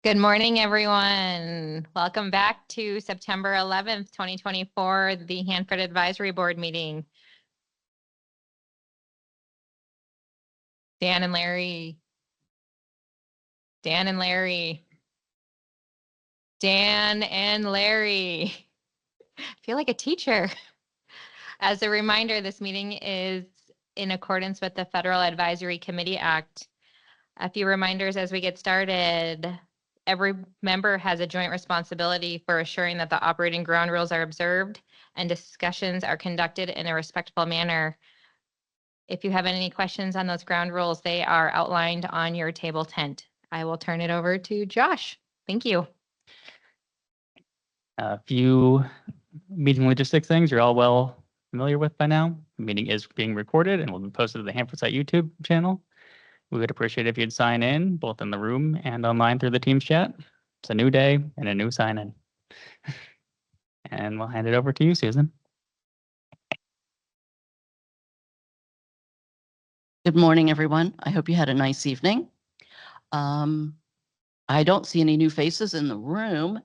Good morning, everyone. Welcome back to September 11th, 2024, the Hanford Advisory Board meeting. Dan and Larry. Dan and Larry. Dan and Larry. I feel like a teacher. As a reminder, this meeting is in accordance with the Federal Advisory Committee Act. A few reminders as we get started. Every member has a joint responsibility for assuring that the operating ground rules are observed and discussions are conducted in a respectful manner. If you have any questions on those ground rules, they are outlined on your table tent. I will turn it over to Josh. Thank you. A few meeting logistics things you're all well familiar with by now. The meeting is being recorded and will be posted to the Hanford Site YouTube channel. We would appreciate if you'd sign in both in the room and online through the Teams chat. It's a new day and a new sign in. And we'll hand it over to you, Susan. Good morning, everyone. I hope you had a nice evening. I don't see any new faces in the room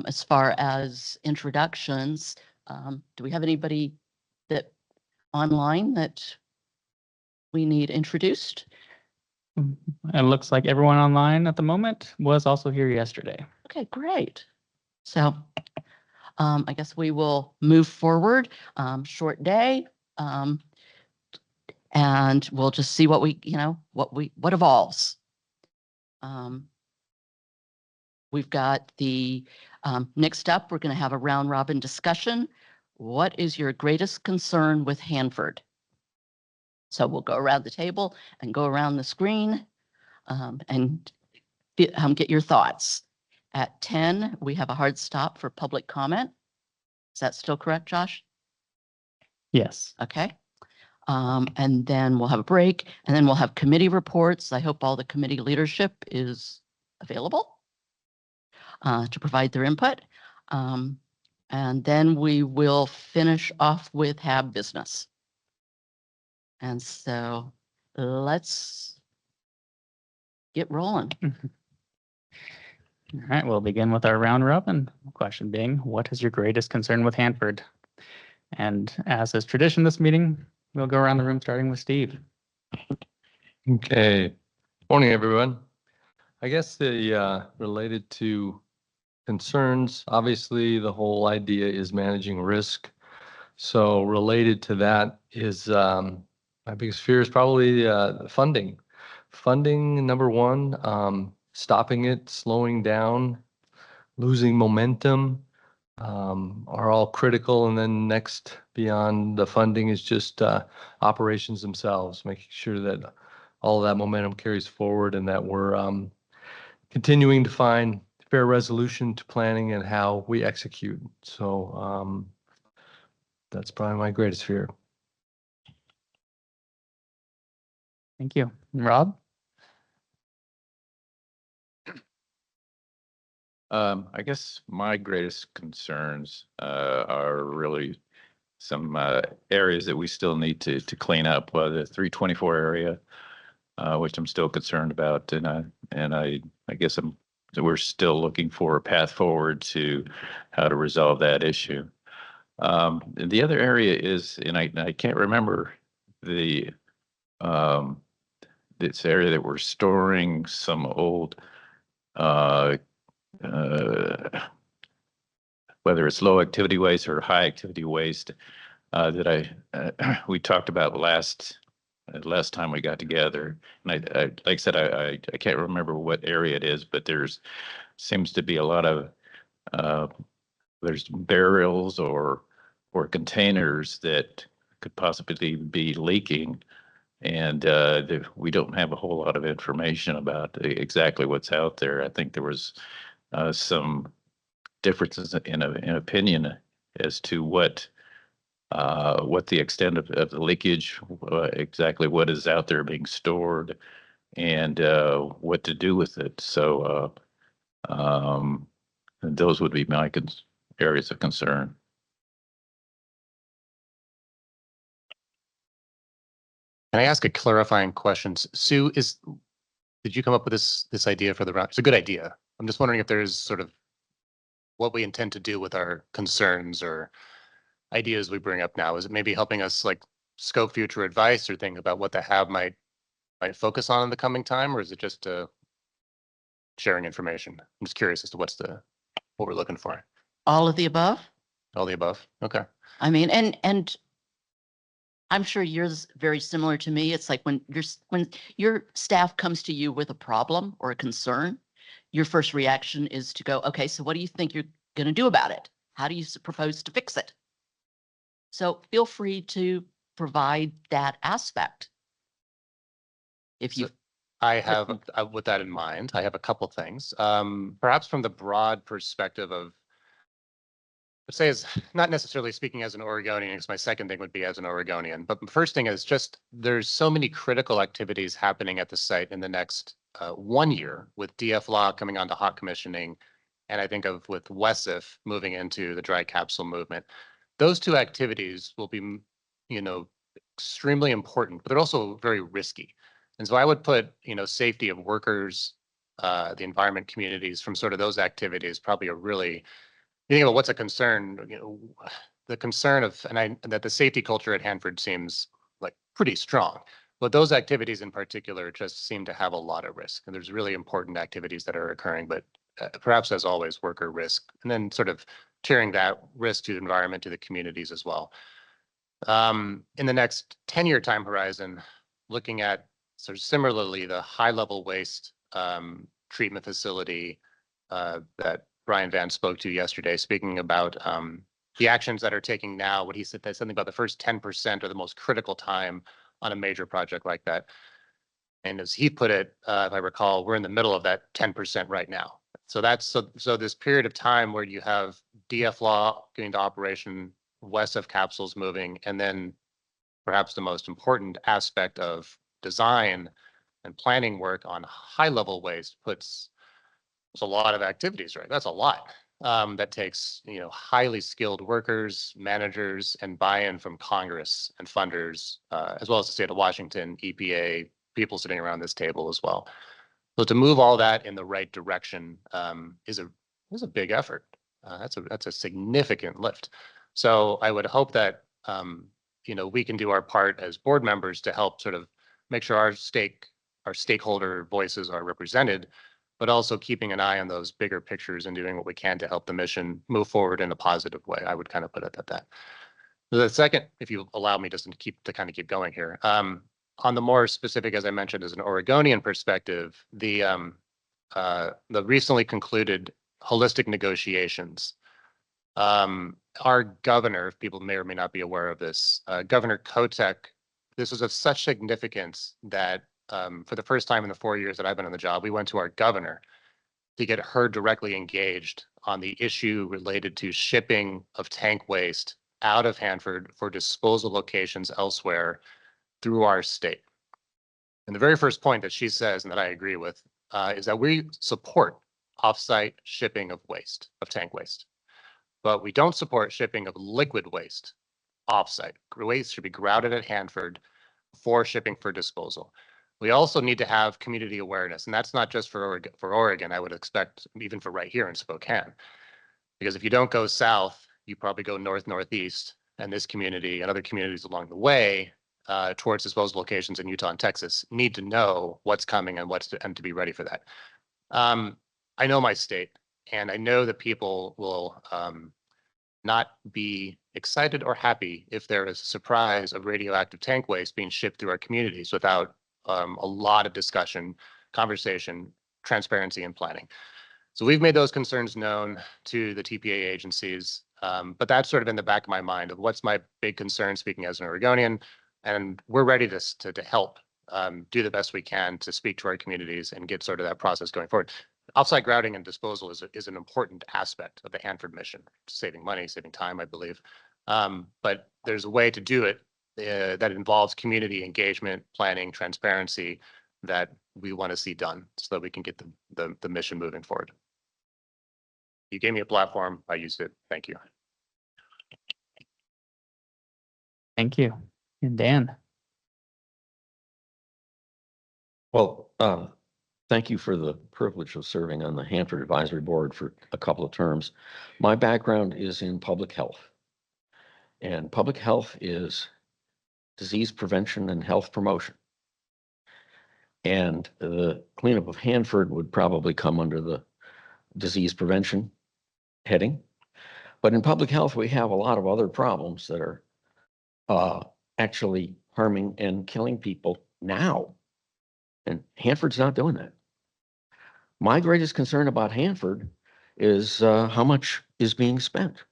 as far as introductions. Do we have anybody that online that we need introduced? It looks like everyone online at the moment was also here yesterday. Okay, great. So I guess we will move forward. Short day. And we'll just see what what evolves. We've got the next up, we're going to have a round robin discussion. What is your greatest concern with Hanford? So we'll go around the table and go around the screen and get your thoughts. At 10, we have a hard stop for public comment. Is that still correct, Josh? Yes. Okay. And then we'll have a break, and then we'll have committee reports. I hope all the committee leadership is available to provide their input. And then we will finish off with HAB business. And so let's get rolling. All right, we'll begin with our round robin. Question being, what is your greatest concern with Hanford? And as is tradition this meeting, we'll go around the room starting with Steve. Okay. Morning, everyone. I guess the related to concerns, obviously the whole idea is managing risk. So related to that is my biggest fear is probably funding. Funding, number one, stopping it, slowing down, losing momentum are all critical. And then next, beyond the funding, is just operations themselves, making sure that all of that momentum carries forward and that we're continuing to find fair resolution to planning and how we execute. So that's probably my greatest fear. Thank you. Rob? I guess my greatest concerns are really some areas that we still need to clean up. The 324 area, which I'm still concerned about, and I guess we're still looking for a path forward to how to resolve that issue. The other area is, and I can't remember this area that we're storing some old whether it's low activity waste or high activity waste that we talked about last time we got together. And I like I said, I can't remember what area it is, but seems to be a lot of there's barrels or containers that could possibly be leaking. And we don't have a whole lot of information about exactly what's out there. I think there was some differences in opinion as to what the extent of the leakage, exactly what is out there being stored, and what to do with it. So those would be my areas of concern. Can I ask a clarifying question? Sue, did you come up with this idea for the round? It's a good idea. I'm just wondering if there's sort of what we intend to do with our concerns or ideas we bring up now. Is it maybe helping us like scope future advice or think about what the HAB might focus on in the coming time, or is it just sharing information? I'm just curious as to what we're looking for. All of the above? All the above. Okay. I mean, and I'm sure yours very similar to me. It's like when your staff comes to you with a problem or a concern, your first reaction is to go, okay, so what do you think you're going to do about it? How do you propose to fix it? So feel free to provide that aspect. If you, I have, with that in mind, I have a couple things. Perhaps from the broad perspective of, let's say, is not necessarily speaking as an Oregonian, because my second thing would be as an Oregonian. But the first thing is just there's so many critical activities happening at the site in the next 1 year, with DF law coming onto hot commissioning, and I think of with WESIF moving into the dry capsule movement. Those two activities will be, extremely important, but they're also very risky. And so I would put, safety of workers, the environment communities from sort of those activities, probably a really, you think about what's a concern, the concern of, that the safety culture at Hanford seems like pretty strong. But those activities in particular just seem to have a lot of risk. And there's really important activities that are occurring, but perhaps as always, worker risk, and then sort of sharing that risk to the environment, to the communities as well. In the next 10-year time horizon, looking at sort of similarly the high-level waste treatment facility that Brian Van spoke to yesterday, speaking about the actions that are taking now. What he said, that's something about the first 10% or the most critical time on a major project like that. And as he put it, if I recall, we're in the middle of that 10% right now. So that's so this period of time where you have DF law going into operation, west of capsules moving, and then perhaps the most important aspect of design and planning work on high level waste puts a lot of activities, right? That's a lot. That takes, highly skilled workers, managers, and buy-in from Congress and funders, as well as the state of Washington, EPA, people sitting around this table as well. So to move all that in the right direction is a big effort. That's a significant lift. So I would hope that we can do our part as board members to help sort of make sure our stakeholder voices are represented, but also keeping an eye on those bigger pictures and doing what we can to help the mission move forward in a positive way. I would kind of put it at that. The second, if you allow me just to kind of keep going here, on the more specific, as I mentioned, as an Oregonian perspective, the recently concluded holistic negotiations. Our governor, if people may or may not be aware of this, Governor Kotek, this was of such significance that for the first time in the 4 years that I've been on the job, we went to our governor to get her directly engaged on the issue related to shipping of tank waste out of Hanford for disposal locations elsewhere through our state. And the very first point that she says, and that I agree with, is that we support offsite shipping of waste, of tank waste, but we don't support shipping of liquid waste offsite. Waste should be grouted at Hanford for shipping for disposal. We also need to have community awareness, and that's not just for Oregon. I would expect even for right here in Spokane, because if you don't go south, you probably go north, northeast, and this community and other communities along the way towards disposal locations in Utah and Texas need to know what's coming and and to be ready for that. I know my state, and I know that people will not be excited or happy if there is a surprise of radioactive tank waste being shipped through our communities without a lot of discussion, conversation, transparency, and planning. So we've made those concerns known to the TPA agencies, but that's sort of in the back of my mind of what's my big concern, speaking as an Oregonian, and we're ready to help do the best we can to speak to our communities and get sort of that process going forward. Offsite grouting and disposal is an important aspect of the Hanford mission, saving money, saving time, I believe. But there's a way to do it that involves community engagement, planning, transparency that we want to see done so that we can get the mission moving forward. You gave me a platform. I used it. Thank you. Thank you. And Dan. Well, Thank you for the privilege of serving on the Hanford Advisory Board for a couple of terms. My background is in public health. And public health is disease prevention and health promotion. And the cleanup of Hanford would probably come under the disease prevention heading. But in public health, we have a lot of other problems that are actually harming and killing people now. And Hanford's not doing that. My greatest concern about Hanford is how much is being spent.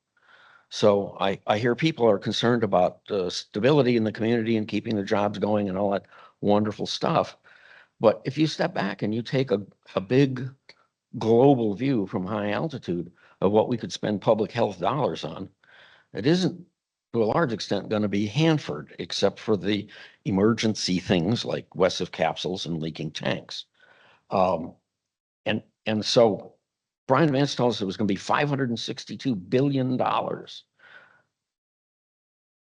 So I hear people are concerned about stability in the community and keeping the jobs going and all that wonderful stuff. But if you step back and you take a big global view from high altitude of what we could spend public health dollars on, it isn't to a large extent going to be Hanford, except for the emergency things like WESF capsules and leaking tanks. And so Brian Vance told us it was going to be $562 billion to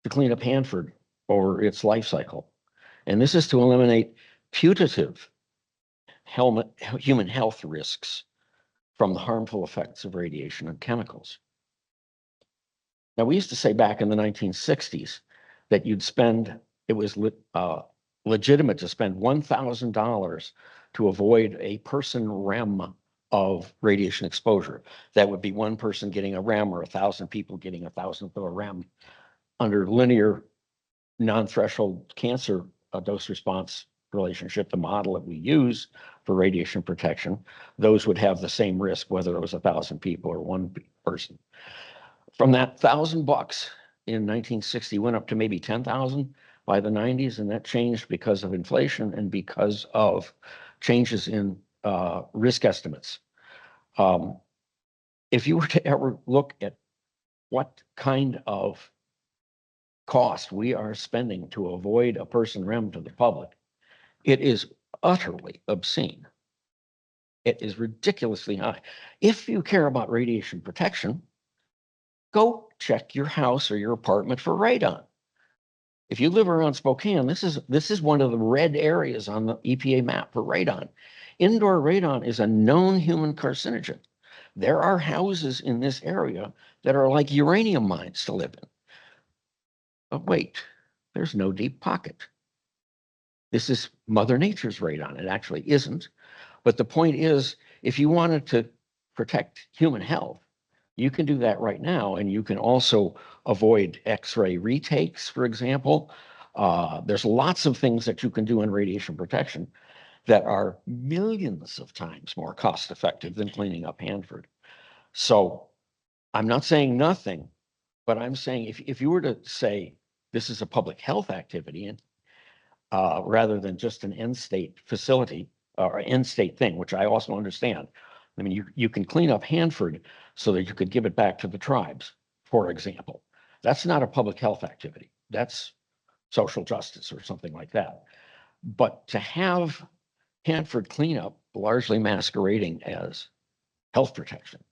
clean up Hanford over its life cycle. And this is to eliminate putative human health risks from the harmful effects of radiation and chemicals. Now, we used to say back in the 1960s that it was legitimate to spend $1,000 to avoid a person REM of radiation exposure. That would be one person getting a REM or 1,000 people getting 1,000th of a REM. Under linear non-threshold cancer dose response relationship, the model that we use for radiation protection, those would have the same risk, whether it was 1,000 people or one person. From that $1,000 in 1960 went up to maybe 10,000 by the 90s, and that changed because of inflation and because of changes in risk estimates. If you were to ever look at what kind of cost we are spending to avoid a person REM to the public, it is utterly obscene. It is ridiculously high. If you care about radiation protection, go check your house or your apartment for radon. If you live around Spokane, this is one of the red areas on the EPA map for radon. Indoor radon is a known human carcinogen. There are houses in this area that are like uranium mines to live in. But wait, there's no deep pocket. This is Mother Nature's radon. It actually isn't. But the point is, if you wanted to protect human health, you can do that right now. And you can also avoid X-ray retakes, for example. There's lots of things that you can do in radiation protection that are millions of times more cost effective than cleaning up Hanford. So I'm not saying nothing, but I'm saying if you were to say this is a public health activity and rather than just an end state facility or end state thing, which I also understand. I mean, you can clean up Hanford so that you could give it back to the tribes, for example. That's not a public health activity. That's social justice or something like that. But to have Hanford cleanup largely masquerading as health protection,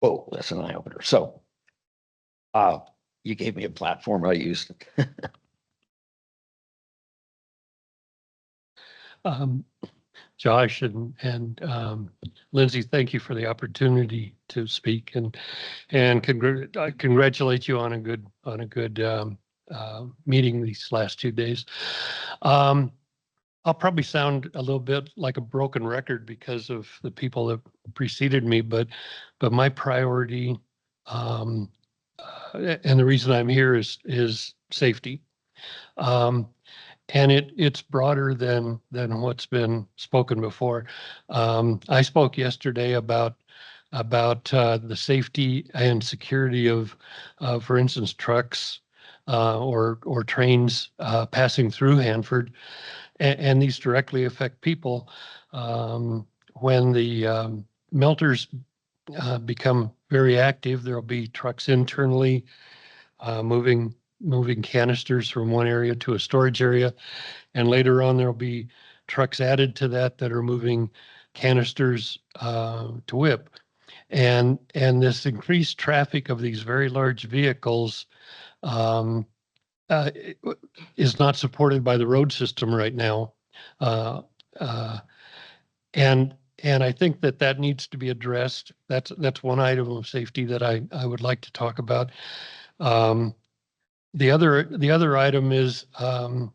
oh, that's an eye opener. So you gave me a platform, I used it. Josh and Lindsay, thank you for the opportunity to speak and I congratulate you on a good meeting these last 2 days. I'll probably sound a little bit like a broken record because of the people that preceded me, but my priority and the reason I'm here is safety. And it's broader than what's been spoken before. I spoke yesterday about the safety and security of for instance, trucks or trains passing through Hanford, and these directly affect people. When the melters become very active, there'll be trucks internally moving canisters from one area to a storage area. And later on, there'll be trucks added to that are moving canisters to WIP. And this increased traffic of these very large vehicles is not supported by the road system right now. and I think that that needs to be addressed. That's one item of safety that I would like to talk about. The other item is I'm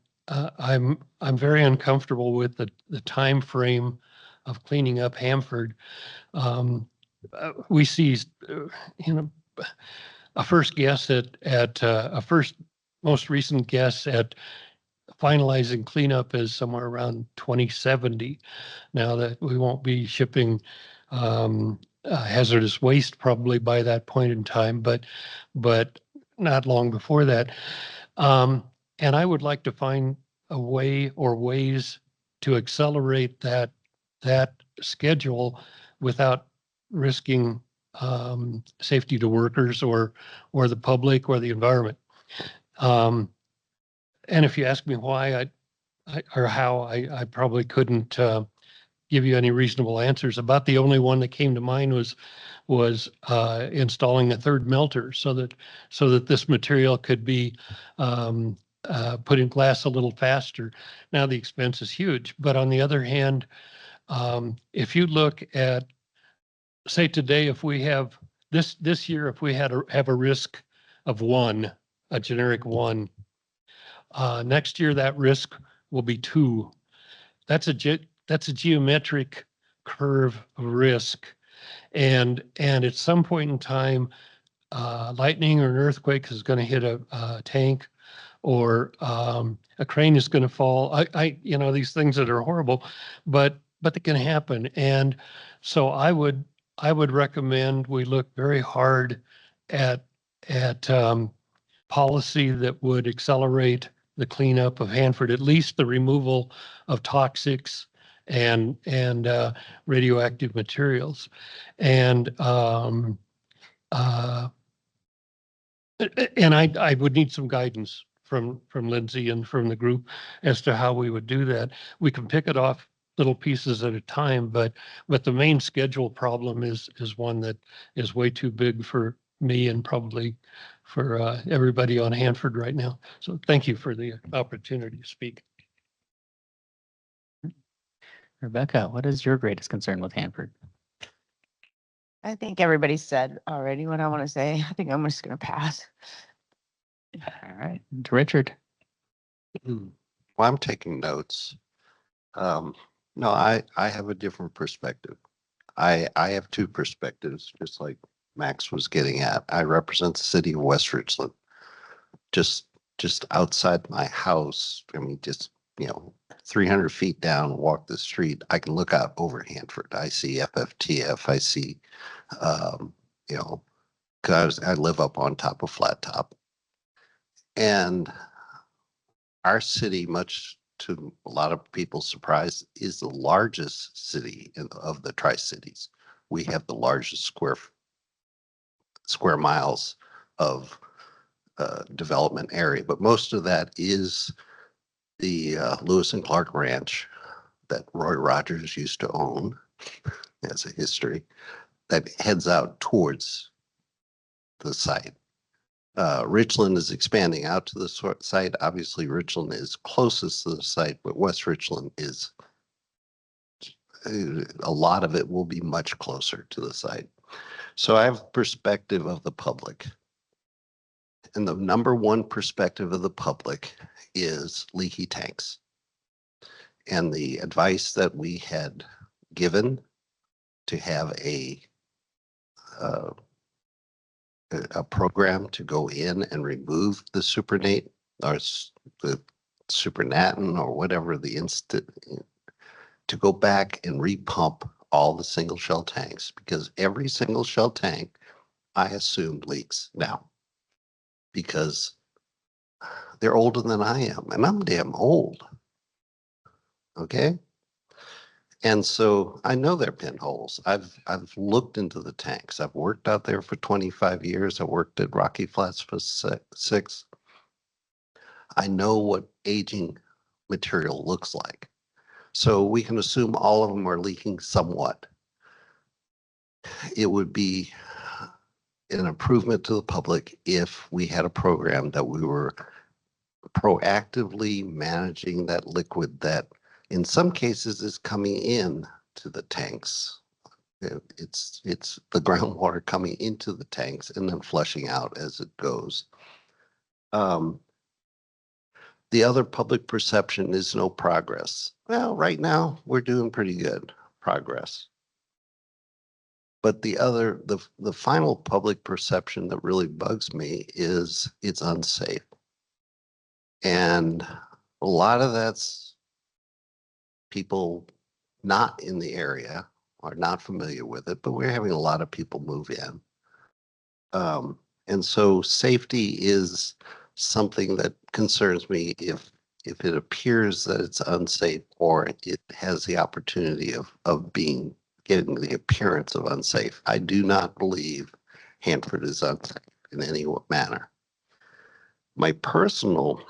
very uncomfortable with the time frame of cleaning up Hanford. We see, you know, a first guess at a first most recent guess at finalizing cleanup is somewhere around 2070. Now that we won't be shipping hazardous waste probably by that point in time, but not long before that. And I would like to find a way or ways to accelerate that schedule without risking safety to workers or the public or the environment. And if you ask me why or how, I probably couldn't give you any reasonable answers. About the only one that came to mind was installing a third melter so that this material could be put in glass a little faster. Now the expense is huge, but on the other hand, if you look at, say today, if we have this year, if we have a risk of one, a generic one, next year that risk will be two. That's a geometric curve of risk. And at some point in time, lightning or an earthquake is going to hit a tank, or a crane is going to fall. You know, these things that are horrible, but they can happen. And so I would recommend we look very hard at policy that would accelerate the cleanup of Hanford, at least the removal of toxics and radioactive materials. And I would need some guidance from Lindsay and from the group as to how we would do that. We can pick it off little pieces at a time, but the main schedule problem is one that is way too big for me and probably for everybody on Hanford right now. So thank you for the opportunity to speak. Rebecca, what is your greatest concern with Hanford? I think everybody said already what I want to say. I think I'm just going to pass. All right, to Richard. Well, I'm taking notes. No, I have a different perspective. I have two perspectives, just like Max was getting at. I represent the city of West Richland. Just outside my house, I mean, just, 300 feet down, walk the street, I can look out over Hanford. I see FFTF. I see, because I live up on top of Flat Top. And our city, much to a lot of people's surprise, is the largest city of the Tri-Cities. We have the largest square miles of development area, but most of that is the Lewis and Clark Ranch that Roy Rogers used to own. As a history that heads out towards the site. Richland is expanding out to the site. Obviously, Richland is closest to the site, but West Richland is, a lot of it will be much closer to the site. So I have perspective of the public. And the number one perspective of the public is leaky tanks. And the advice that we had given to have a program to go in and remove the supernate or the supernatant or whatever to go back and repump all the single shell tanks, because every single shell tank, I assume, leaks now because they're older than I am, and I'm damn old. Okay. And so I know they're pinholes. I've looked into the tanks. I've worked out there for 25 years. I worked at Rocky Flats for 6. I know what aging material looks like. So we can assume all of them are leaking somewhat. It would be an improvement to the public if we had a program that we were proactively managing that liquid that in some cases is coming in to the tanks. It's the groundwater coming into the tanks and then flushing out as it goes. The other public perception is no progress. Well, right now we're doing pretty good progress. But the final public perception that really bugs me is it's unsafe. And a lot of that's people not in the area are not familiar with it, but we're having a lot of people move in. And so safety is something that concerns me if it appears that it's unsafe or it has the opportunity of getting the appearance of unsafe. I do not believe Hanford is unsafe in any manner. My personal,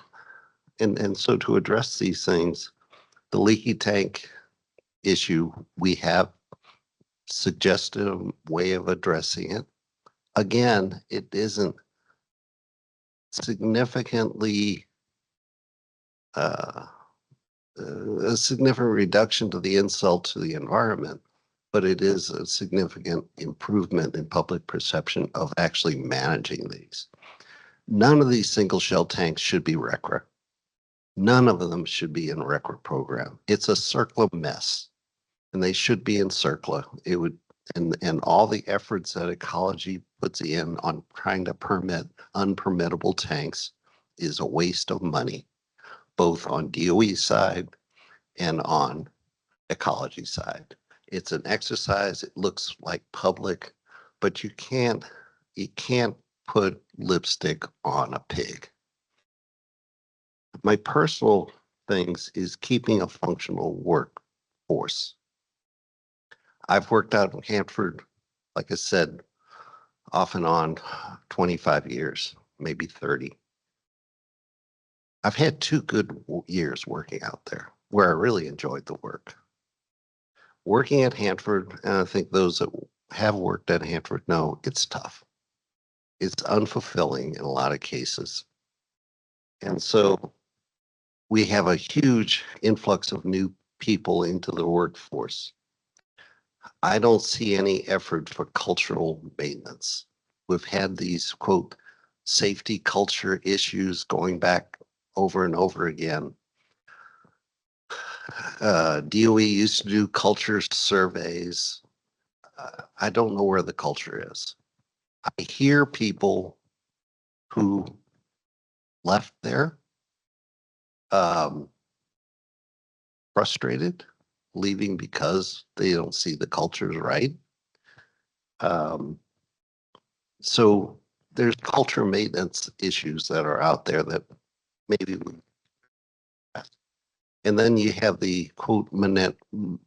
and so to address these things, the leaky tank issue, we have suggested a way of addressing it. Again, it isn't significantly a significant reduction to the insult to the environment, but it is a significant improvement in public perception of actually managing these. None of these single shell tanks should be RCRA. None of them should be in a RCRA program. It's a CERCLA mess, and they should be in CERCLA. It would, and all the efforts that ecology puts in on trying to permit unpermittable tanks is a waste of money, both on DOE side and on ecology side. It's an exercise. It looks like public, but you can't put lipstick on a pig. My personal things is keeping a functional workforce. I've worked out in Hanford, like I said, off and on 25 years, maybe 30. I've had 2 good years working out there where I really enjoyed the work. Working at Hanford, and I think those that have worked at Hanford know it's tough. It's unfulfilling in a lot of cases. And so we have a huge influx of new people into the workforce. I don't see any effort for cultural maintenance. We've had these, quote, safety culture issues going back over and over again. DOE used to do culture surveys. I don't know where the culture is. I hear people who left there frustrated, leaving because they don't see the cultures right. So there's culture maintenance issues that are out there that maybe we, and then you have the quote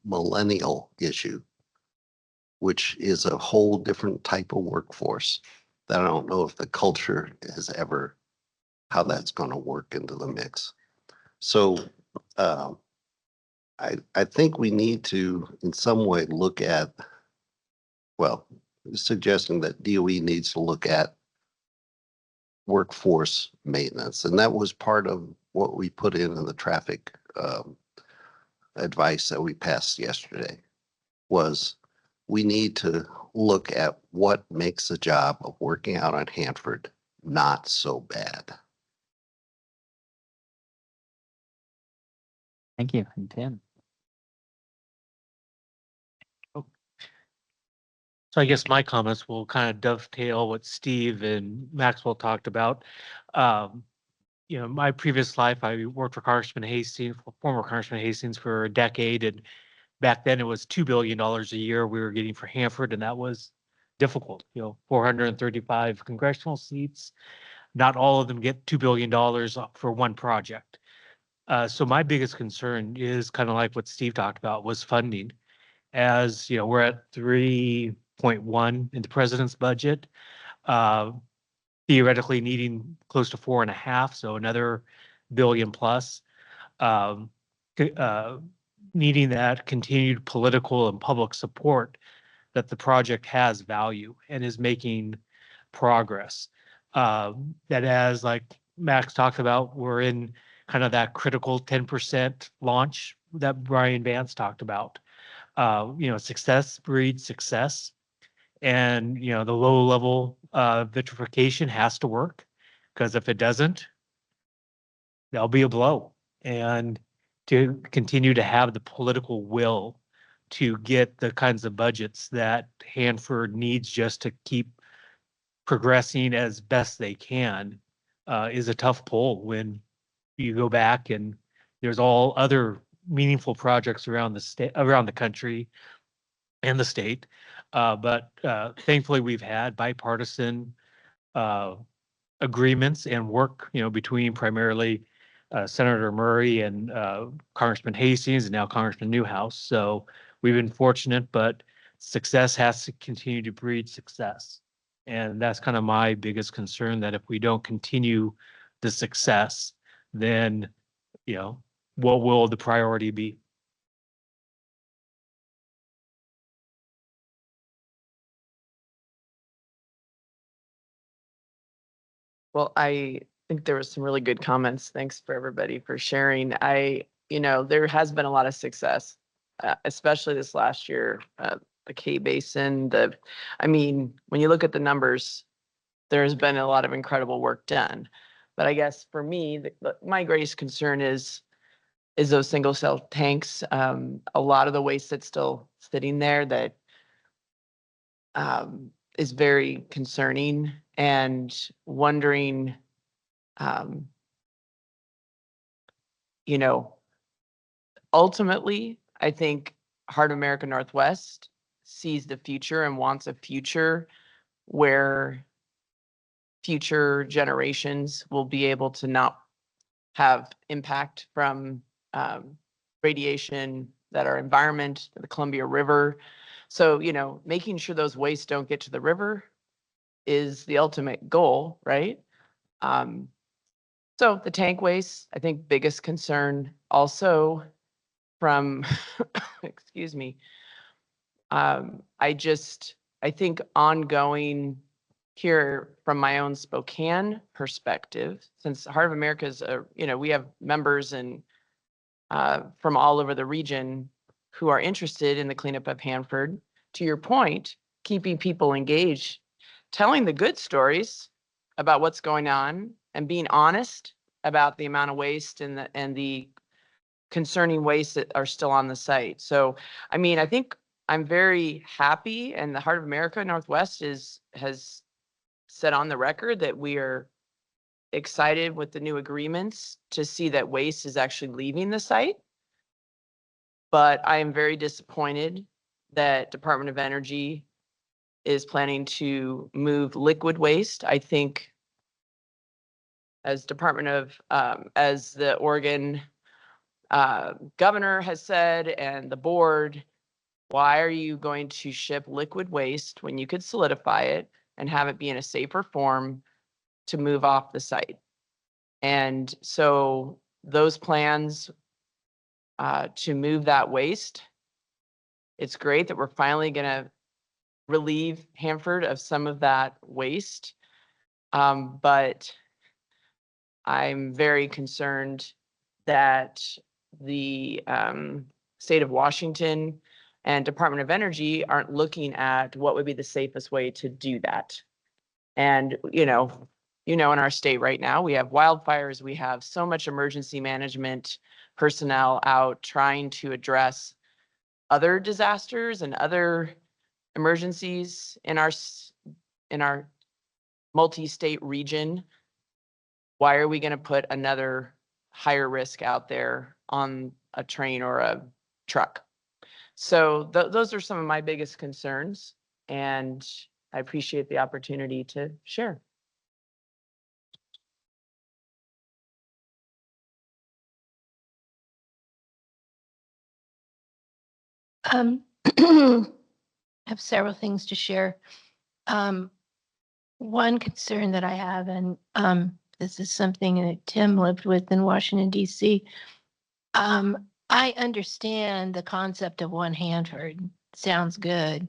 millennial issue, which is a whole different type of workforce that I don't know if the culture has ever, how that's going to work into the mix. So I think we need to in some way look at, well, suggesting that DOE needs to look at workforce maintenance. And that was part of what we put in the traffic advice that we passed yesterday, was we need to look at what makes the job of working out on Hanford not so bad. Thank you. And Tim. So I guess my comments will kind of dovetail what Steve and Maxwell talked about. My previous life, I worked for Congressman Hastings, former Congressman Hastings, for a decade, and back then it was $2 billion a year we were getting for Hanford, and that was difficult. 435 congressional seats. Not all of them get $2 billion for one project. So my biggest concern is kind of like what Steve talked about, was funding. As we're at 3.1 in the president's budget, theoretically needing close to 4.5, so another billion plus. Needing that continued political and public support that the project has value and is making progress. That, as like Max talked about, we're in kind of that critical 10% launch that Brian Vance talked about. Success breeds success. And, the low level vitrification has to work, because if it doesn't, there'll be a blow. And to continue to have the political will to get the kinds of budgets that Hanford needs just to keep progressing as best they can is a tough pull when you go back and there's all other meaningful projects around the state, around the country and the state. But thankfully, we've had bipartisan agreements and work, between primarily Senator Murray and Congressman Hastings and now Congressman Newhouse. So we've been fortunate, but success has to continue to breed success. And that's kind of my biggest concern, that if we don't continue the success, then, what will the priority be? Well, I think there was some really good comments. Thanks for everybody for sharing. There has been a lot of success, especially this last year. The K Basin, when you look at the numbers, there's been a lot of incredible work done. But I guess for me, my greatest concern is those single cell tanks. A lot of the waste that's still sitting there that is very concerning, and wondering, ultimately, I think Heart of America Northwest sees the future and wants a future where future generations will be able to not have impact from radiation, that our environment, the Columbia River. So, making sure those wastes don't get to the river is the ultimate goal, right? So the tank waste, I think biggest concern also from, excuse me. I think ongoing here from my own Spokane perspective, since Heart of America is we have members and from all over the region who are interested in the cleanup of Hanford. To your point, keeping people engaged, telling the good stories about what's going on, and being honest about the amount of waste and the concerning wastes that are still on the site. So, I think I'm very happy, and the Heart of America Northwest has said on the record that we are excited with the new agreements to see that waste is actually leaving the site. But I am very disappointed that Department of Energy is planning to move liquid waste. I think as as the Oregon governor has said, and the board, why are you going to ship liquid waste when you could solidify it and have it be in a safer form to move off the site? And so those plans to move that waste, it's great that we're finally going to relieve Hanford of some of that waste. But I'm very concerned that the state of Washington and Department of Energy aren't looking at what would be the safest way to do that. And, in our state right now, we have wildfires, we have so much emergency management personnel out trying to address other disasters and other emergencies in our multi-state region. Why are we going to put another higher risk out there on a train or a truck? So those are some of my biggest concerns, and I appreciate the opportunity to share. I have several things to share. One concern that I have, and this is something that Tim lived with in Washington, D.C. I understand the concept of one Hanford. Sounds good.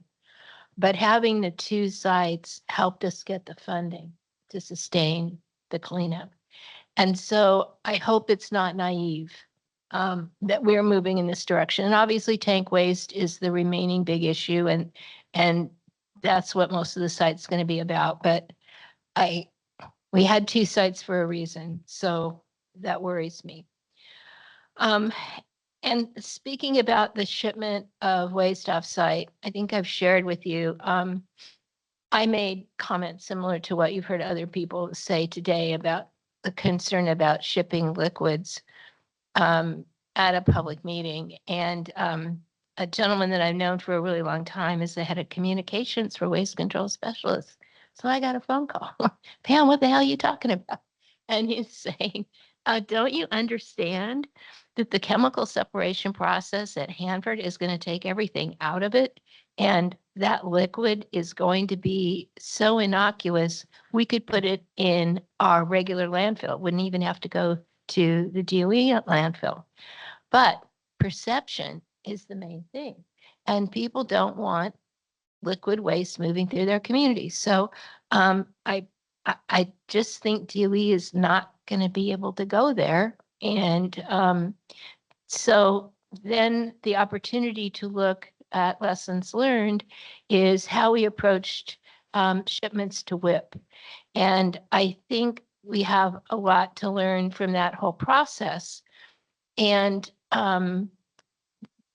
But having the two sites helped us get the funding to sustain the cleanup. And so I hope it's not naive that we're moving in this direction. And obviously tank waste is the remaining big issue, and that's what most of the site's going to be about. But we had 2 sites for a reason, so that worries me. And speaking about the shipment of waste off-site, I think I've shared with you, I made comments similar to what you've heard other people say today about the concern about shipping liquids at a public meeting. And a gentleman that I've known for a really long time is the head of communications for waste control specialists. So I got a phone call. Pam, what the hell are you talking about? And he's saying, don't you understand that the chemical separation process at Hanford is going to take everything out of it? And that liquid is going to be so innocuous, we could put it in our regular landfill. It wouldn't even have to go to the DOE landfill. But perception is the main thing. And people don't want liquid waste moving through their communities. So I just think DOE is not going to be able to go there. And so then the opportunity to look at lessons learned is how we approached shipments to WIP. And I think we have a lot to learn from that whole process. And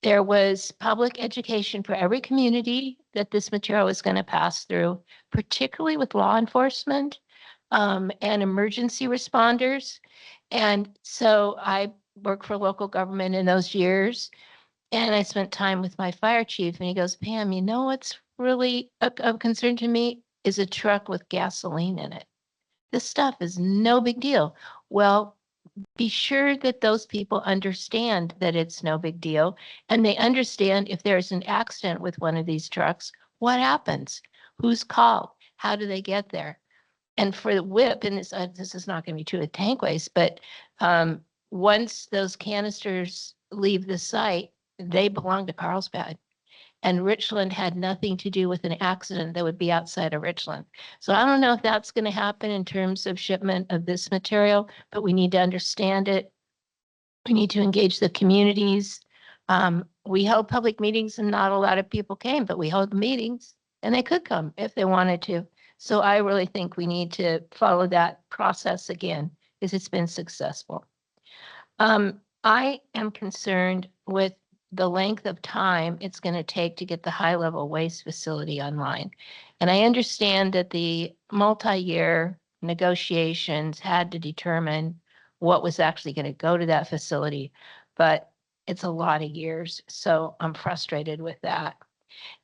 there was public education for every community that this material was going to pass through, particularly with law enforcement and emergency responders. And so I worked for local government in those years, and I spent time with my fire chief, and he goes, Pam, you know what's really of concern to me is a truck with gasoline in it. This stuff is no big deal. Well, be sure that those people understand that it's no big deal, and they understand if there's an accident with one of these trucks, what happens? Who's called? How do they get there? And for the WIP, and this is not going to be true with tank waste, but once those canisters leave the site, they belong to Carlsbad. And Richland had nothing to do with an accident that would be outside of Richland. So I don't know if that's going to happen in terms of shipment of this material, but we need to understand it. We need to engage the communities. We held public meetings and not a lot of people came, but we held meetings and they could come if they wanted to. So I really think we need to follow that process again, because it's been successful. I am concerned with the length of time it's going to take to get the high-level waste facility online. And I understand that the multi-year negotiations had to determine what was actually going to go to that facility, but it's a lot of years. So I'm frustrated with that.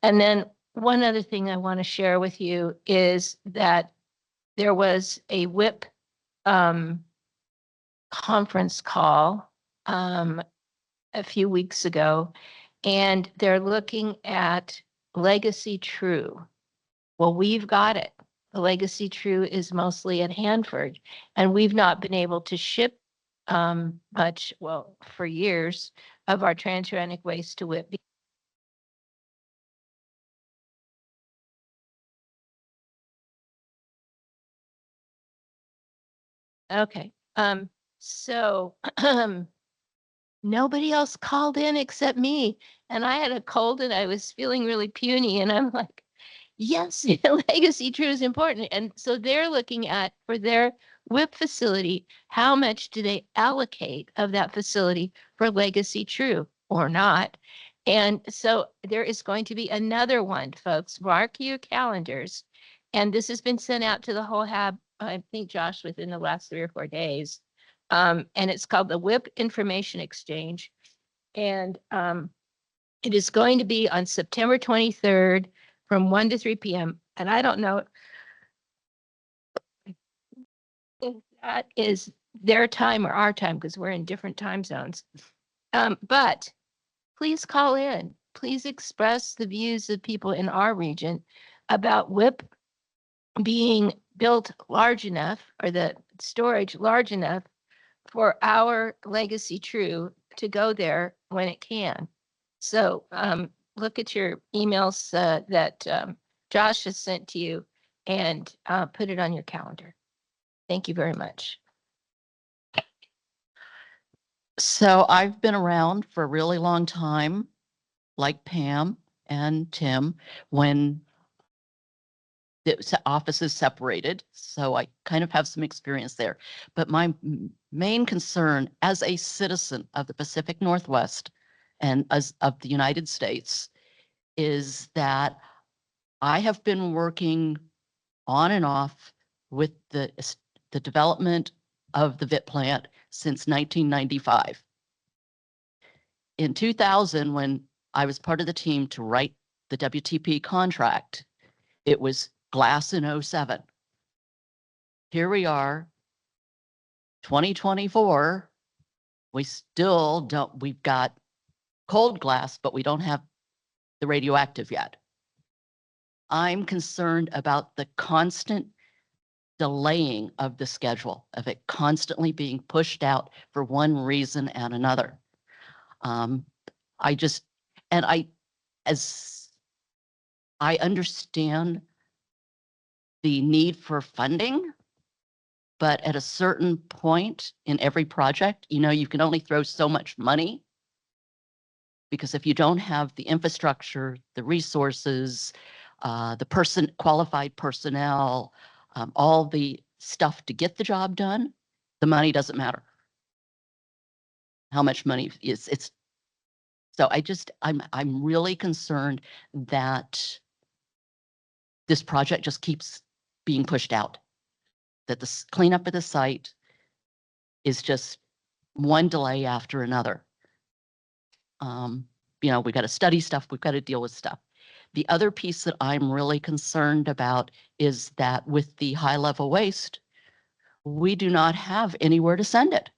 And then one other thing I want to share with you is that there was a WIP conference call a few weeks ago, and they're looking at Legacy True. Well, we've got it. The Legacy True is mostly at Hanford, and we've not been able to ship much, well, for years, of our transuranic waste to WIP. Okay, so nobody else called in except me, and I had a cold and I was feeling really puny, and I'm like, yes, Legacy True is important. And so they're looking at, for their WIP facility, how much do they allocate of that facility for Legacy True or not? And so there is going to be another one, folks. Mark your calendars. And this has been sent out to the whole HAB, I think, Josh, within the last 3 or 4 days. And it's called the WIP Information Exchange. And it is going to be on September 23rd from 1 to 3 p.m. And I don't know if that is their time or our time, because we're in different time zones. But please call in. Please express the views of people in our region about WIP being built large enough, or the storage large enough for our Legacy True to go there when it can. So look at your emails that Josh has sent to you and put it on your calendar. Thank you very much. So I've been around for a really long time, like Pam and Tim, when the offices separated. So I kind of have some experience there. But my main concern as a citizen of the Pacific Northwest and as of the United States is that I have been working on and off with the development of the VIT plant since 1995. In 2000, when I was part of the team to write the WTP contract, it was glass in 07. Here we are, 2024. We still don't, we've got cold glass, but we don't have the radioactive yet. I'm concerned about the constant delaying of the schedule, of it constantly being pushed out for one reason and another. I just, and as I understand the need for funding, but at a certain point in every project, you know, you can only throw so much money, because if you don't have the infrastructure, the resources, the qualified personnel, all the stuff to get the job done, the money doesn't matter. How much money is it's so I'm really concerned that this project just keeps being pushed out, that the cleanup of the site is just one delay after another. You know, we got to study stuff, we've got to deal with stuff. The other piece that I'm really concerned about is that with the high level waste, we do not have anywhere to send it.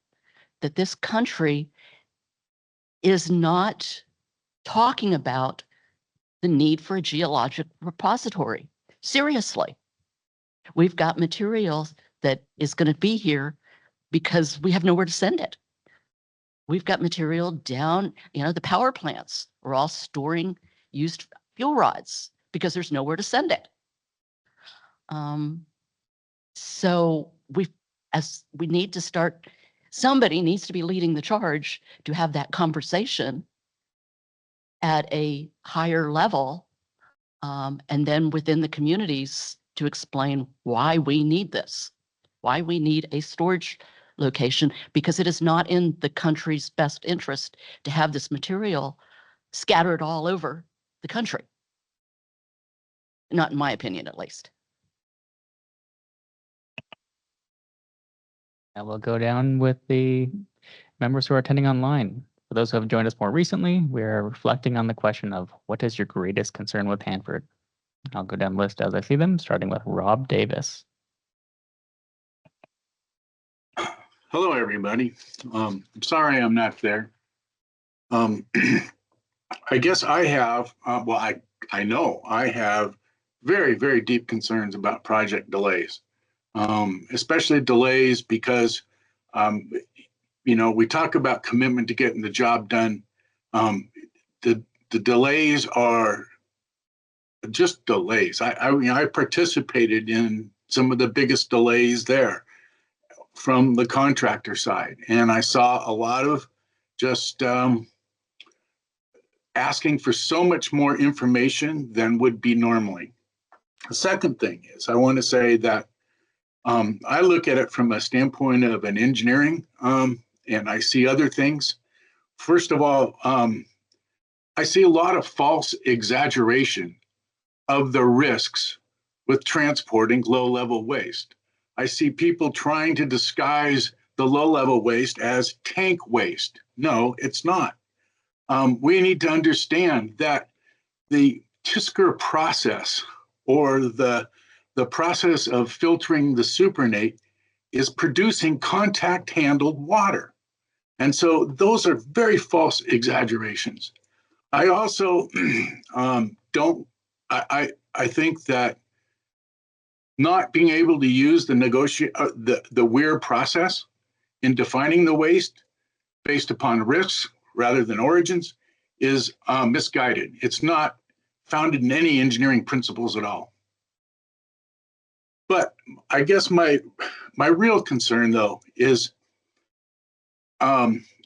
That this country is not talking about the need for a geologic repository. Seriously, we've got materials that is going to be here because we have nowhere to send it. We've got material down, you know, the power plants are all storing used fuel rods because there's nowhere to send it. So we need to start, somebody needs to be leading the charge to have that conversation at a higher level, and then within the communities to explain why we need this, why we need a storage location, because it is not in the country's best interest to have this material scattered all over the country. Not in my opinion, at least. And we'll go down with the members who are attending online. For those who have joined us more recently, we are reflecting on the question of what is your greatest concern with Hanford? I'll go down the list as I see them, starting with Rob Davis. Hello, everybody. Sorry I'm not there. I guess I have, I know I have very, very deep concerns about project delays, especially delays because, you know, we talk about commitment to getting the job done. The delays are just delays. I participated in some of the biggest delays there from the contractor side, and I saw a lot of just asking for so much more information than would be normally. The second thing is I want to say that I look at it from a standpoint of an engineering, and I see other things. First of all, I see a lot of false exaggeration of the risks with transporting low-level waste. I see people trying to disguise the low-level waste as tank waste. No, it's not. We need to understand that the TSCR process, or the process of filtering the supernate, is producing contact-handled water. And so those are very false exaggerations. I also I think that not being able to use the WEIR process in defining the waste based upon risks rather than origins is misguided. It's not founded in any engineering principles at all. But I guess my real concern, though, is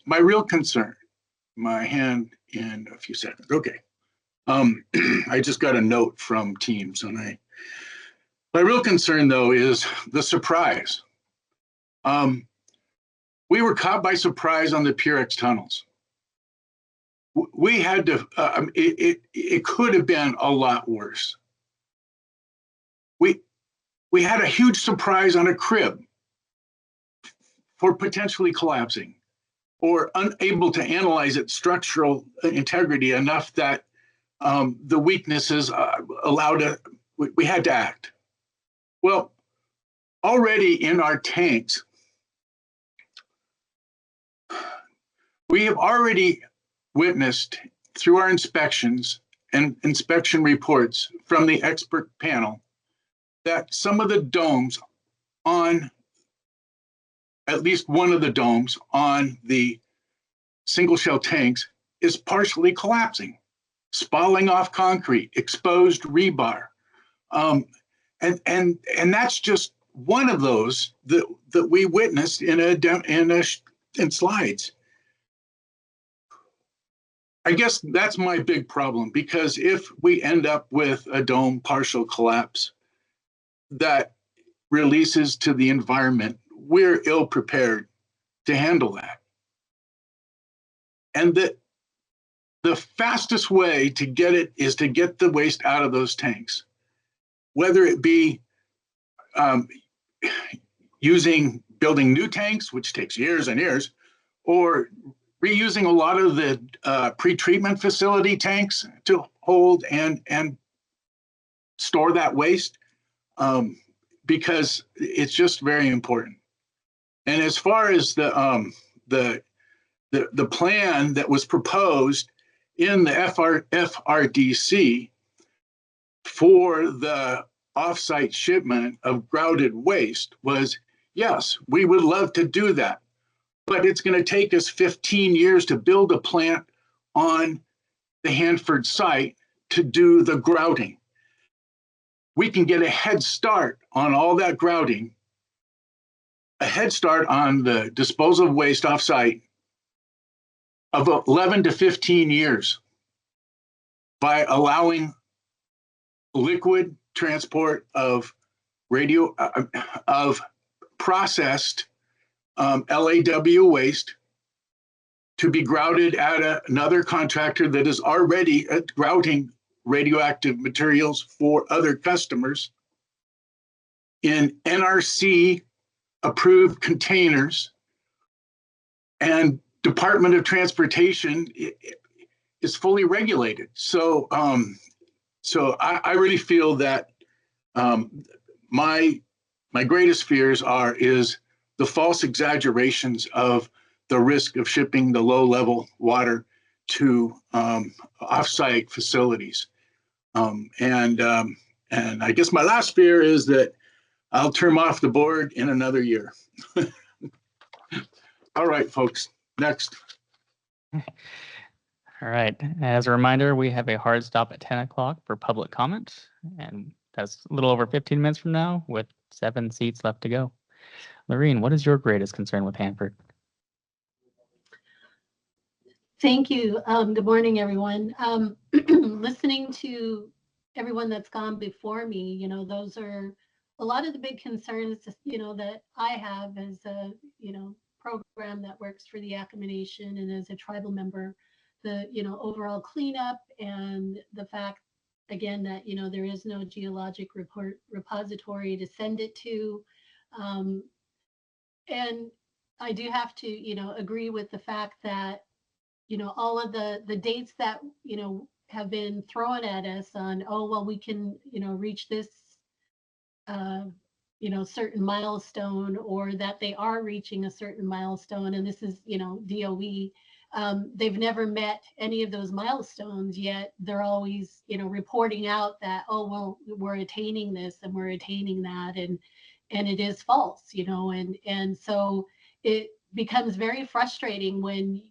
my real concern, my hand in a few seconds. Okay. I just got a note from Teams and my real concern though is the surprise. We were caught by surprise on the PureX tunnels. We had to, it could have been a lot worse. We had a huge surprise on a crib for potentially collapsing or unable to analyze its structural integrity enough that the weaknesses we had to act. Well, already in our tanks, we have already witnessed through our inspections and inspection reports from the expert panel that some of the domes on, at least one of the domes on the single shell tanks is partially collapsing, spalling off concrete, exposed rebar. And that's just one of those that we witnessed in slides. I guess that's my big problem, because if we end up with a dome partial collapse that releases to the environment, we're ill prepared to handle that. And that the fastest way to get it is to get the waste out of those tanks, whether it be building new tanks, which takes years and years, or reusing a lot of the pre-treatment facility tanks to hold and store that waste, because it's just very important. And as far as the plan that was proposed in the FRDC for the offsite shipment of grouted waste was, yes, we would love to do that, but it's going to take us 15 years to build a plant on the Hanford site to do the grouting. We can get a head start on all that grouting, a head start on the disposal of waste offsite of 11 to 15 years by allowing liquid transport of processed LAW waste to be grouted at another contractor that is already grouting radioactive materials for other customers in NRC approved containers, and Department of Transportation is fully regulated. So I really feel that my greatest fears is the false exaggerations of the risk of shipping the low-level water to offsite facilities. And I guess my last fear is that I'll turn off the board in another year. All right, folks, next. All right. As a reminder, we have a hard stop at 10 o'clock for public comment, and that's a little over 15 minutes from now with 7 seats left to go. Lorene, what is your greatest concern with Hanford? Thank you. Good morning, everyone. Listening to everyone that's gone before me, those are a lot of the big concerns, that I have as a, program that works for the Yakama Nation and as a tribal member, the, overall cleanup and the fact, again, that, there is no geologic repository to send it to. And I do have to, agree with the fact that, all of the dates that, have been thrown at us on, oh, well, we can, reach this, certain milestone, or that they are reaching a certain milestone. And this is, DOE. They've never met any of those milestones yet. They're always, reporting out that, oh, well, we're attaining this and we're attaining that. And it is false, and so it becomes very frustrating when,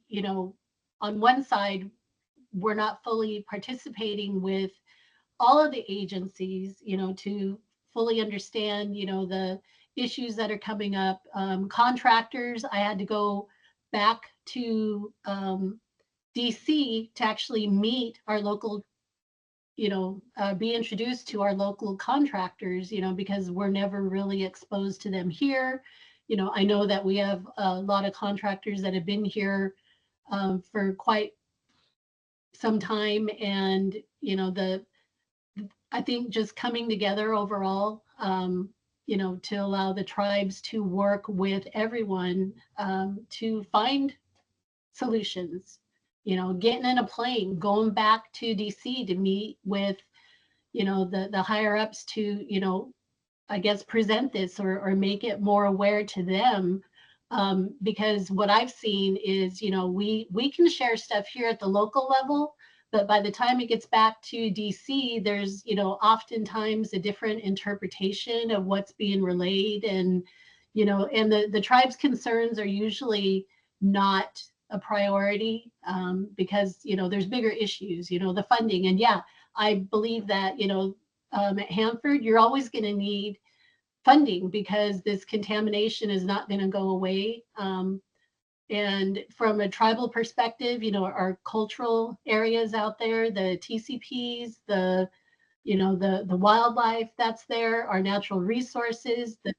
on one side, we're not fully participating with all of the agencies, to fully understand, the issues that are coming up. Contractors, I had to go back to DC to actually meet our local, be introduced to our local contractors, because we're never really exposed to them here. I know that we have a lot of contractors that have been here for quite some time, and I think just coming together overall, to allow the tribes to work with everyone to find solutions. Getting in a plane, going back to DC to meet with, the higher ups to, I guess, present this or make it more aware to them. Because what I've seen is, we can share stuff here at the local level, but by the time it gets back to DC, there's, oftentimes a different interpretation of what's being relayed. And, and the tribe's concerns are usually not a priority because, there's bigger issues, the funding. And yeah, I believe that, at Hanford, you're always going to need funding because this contamination is not going to go away. And from a tribal perspective, our cultural areas out there, the TCPs, the wildlife that's there, our natural resources, the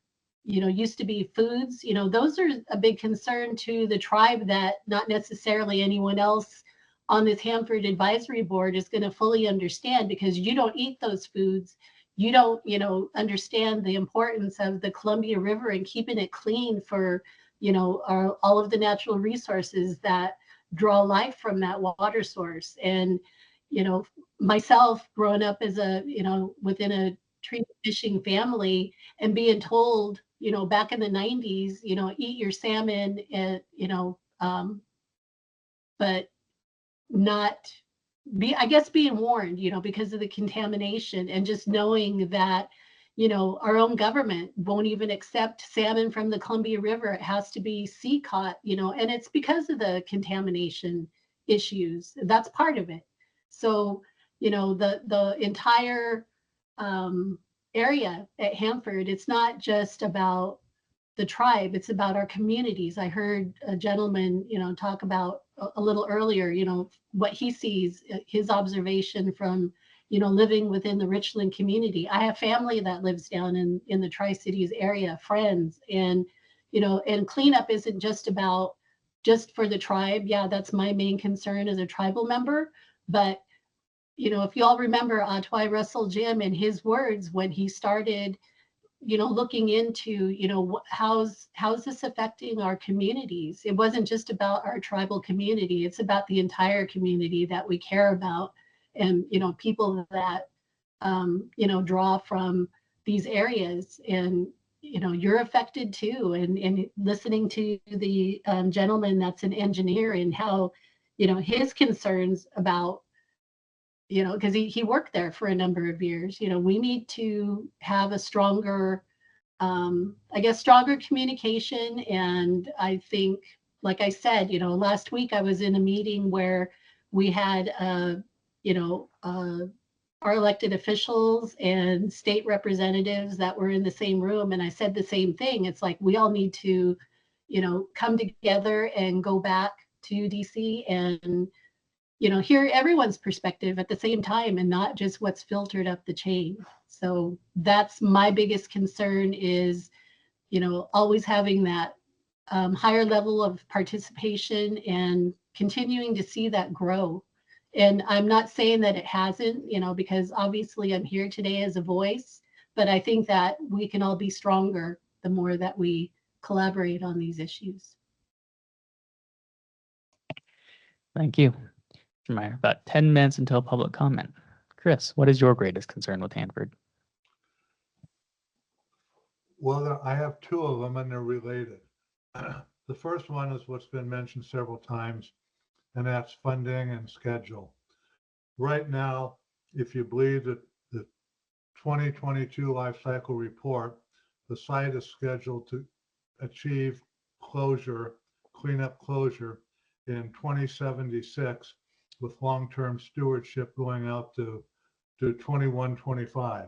used to be foods, those are a big concern to the tribe that not necessarily anyone else on this Hanford Advisory Board is going to fully understand, because you don't eat those foods. You don't, understand the importance of the Columbia River and keeping it clean for, all of the natural resources that draw life from that water source. And, myself growing up as within a tree fishing family and being told, back in the 90s, eat your salmon and, but not I guess being warned, because of the contamination, and just knowing that, our own government won't even accept salmon from the Columbia River. It has to be sea caught, and it's because of the contamination issues. That's part of it. So, the entire area at Hanford, it's not just about the tribe, it's about our communities. I heard a gentleman, talk about a little earlier, what he sees, his observation from, living within the Richland community. I have family that lives down in the Tri-Cities area, friends, and, and cleanup isn't just for the tribe. Yeah, that's my main concern as a tribal member. But, if you all remember Atwai Russell Jim and his words when he started, looking into, how's this affecting our communities? It wasn't just about our tribal community. It's about the entire community that we care about, and, people that, draw from these areas. And, you're affected too. And listening to the gentleman that's an engineer and how, his concerns about, because he worked there for a number of years. We need to have a stronger, stronger communication. And I think, like I said, last week I was in a meeting where we had, our elected officials and state representatives that were in the same room. And I said the same thing. It's like, we all need to, come together and go back to DC and, hear everyone's perspective at the same time, and not just what's filtered up the chain. So that's my biggest concern is, always having that higher level of participation and continuing to see that grow. And I'm not saying that it hasn't, because obviously I'm here today as a voice, but I think that we can all be stronger the more that we collaborate on these issues. Thank you. About 10 minutes until public comment. Chris, what is your greatest concern with Hanford? Well, I have two of them and they're related. The first one is what's been mentioned several times, and that's funding and schedule. Right now, if you believe that the 2022 life cycle report, the site is scheduled to achieve cleanup closure in 2076, with long-term stewardship going out to 2125,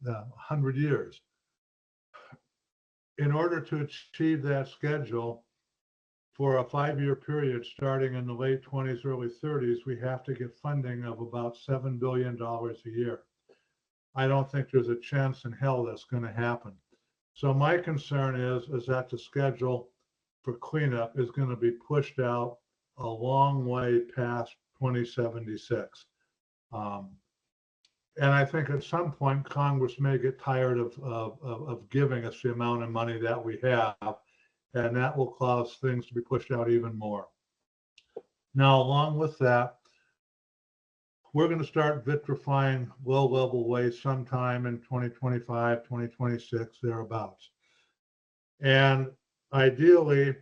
100 years. In order to achieve that schedule, for a 5-year period starting in the late 20s, early 30s, we have to get funding of about $7 billion a year. I don't think there's a chance in hell that's going to happen. So my concern is that the schedule for cleanup is going to be pushed out a long way past 2076. And I think at some point Congress may get tired of giving us the amount of money that we have, and that will cause things to be pushed out even more. Now, along with that, we're going to start vitrifying low-level waste sometime in 2025, 2026, thereabouts. And ideally,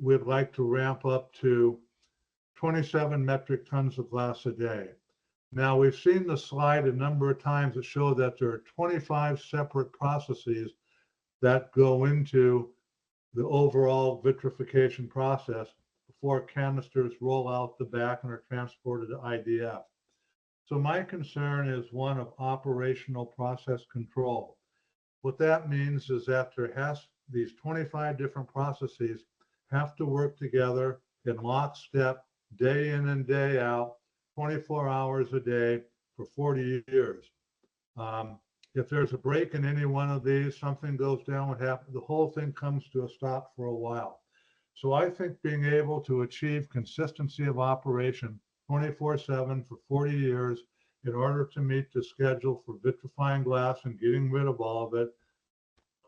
we'd like to ramp up to 27 metric tons of glass a day. Now, we've seen the slide a number of times that show that there are 25 separate processes that go into the overall vitrification process before canisters roll out the back and are transported to IDF. So my concern is one of operational process control. What that means is that these 25 different processes have to work together in lockstep, day in and day out, 24 hours a day for 40 years. If there's a break in any one of these, something goes down, what happens, the whole thing comes to a stop for a while. So I think being able to achieve consistency of operation 24/7 for 40 years in order to meet the schedule for vitrifying glass and getting rid of all of it,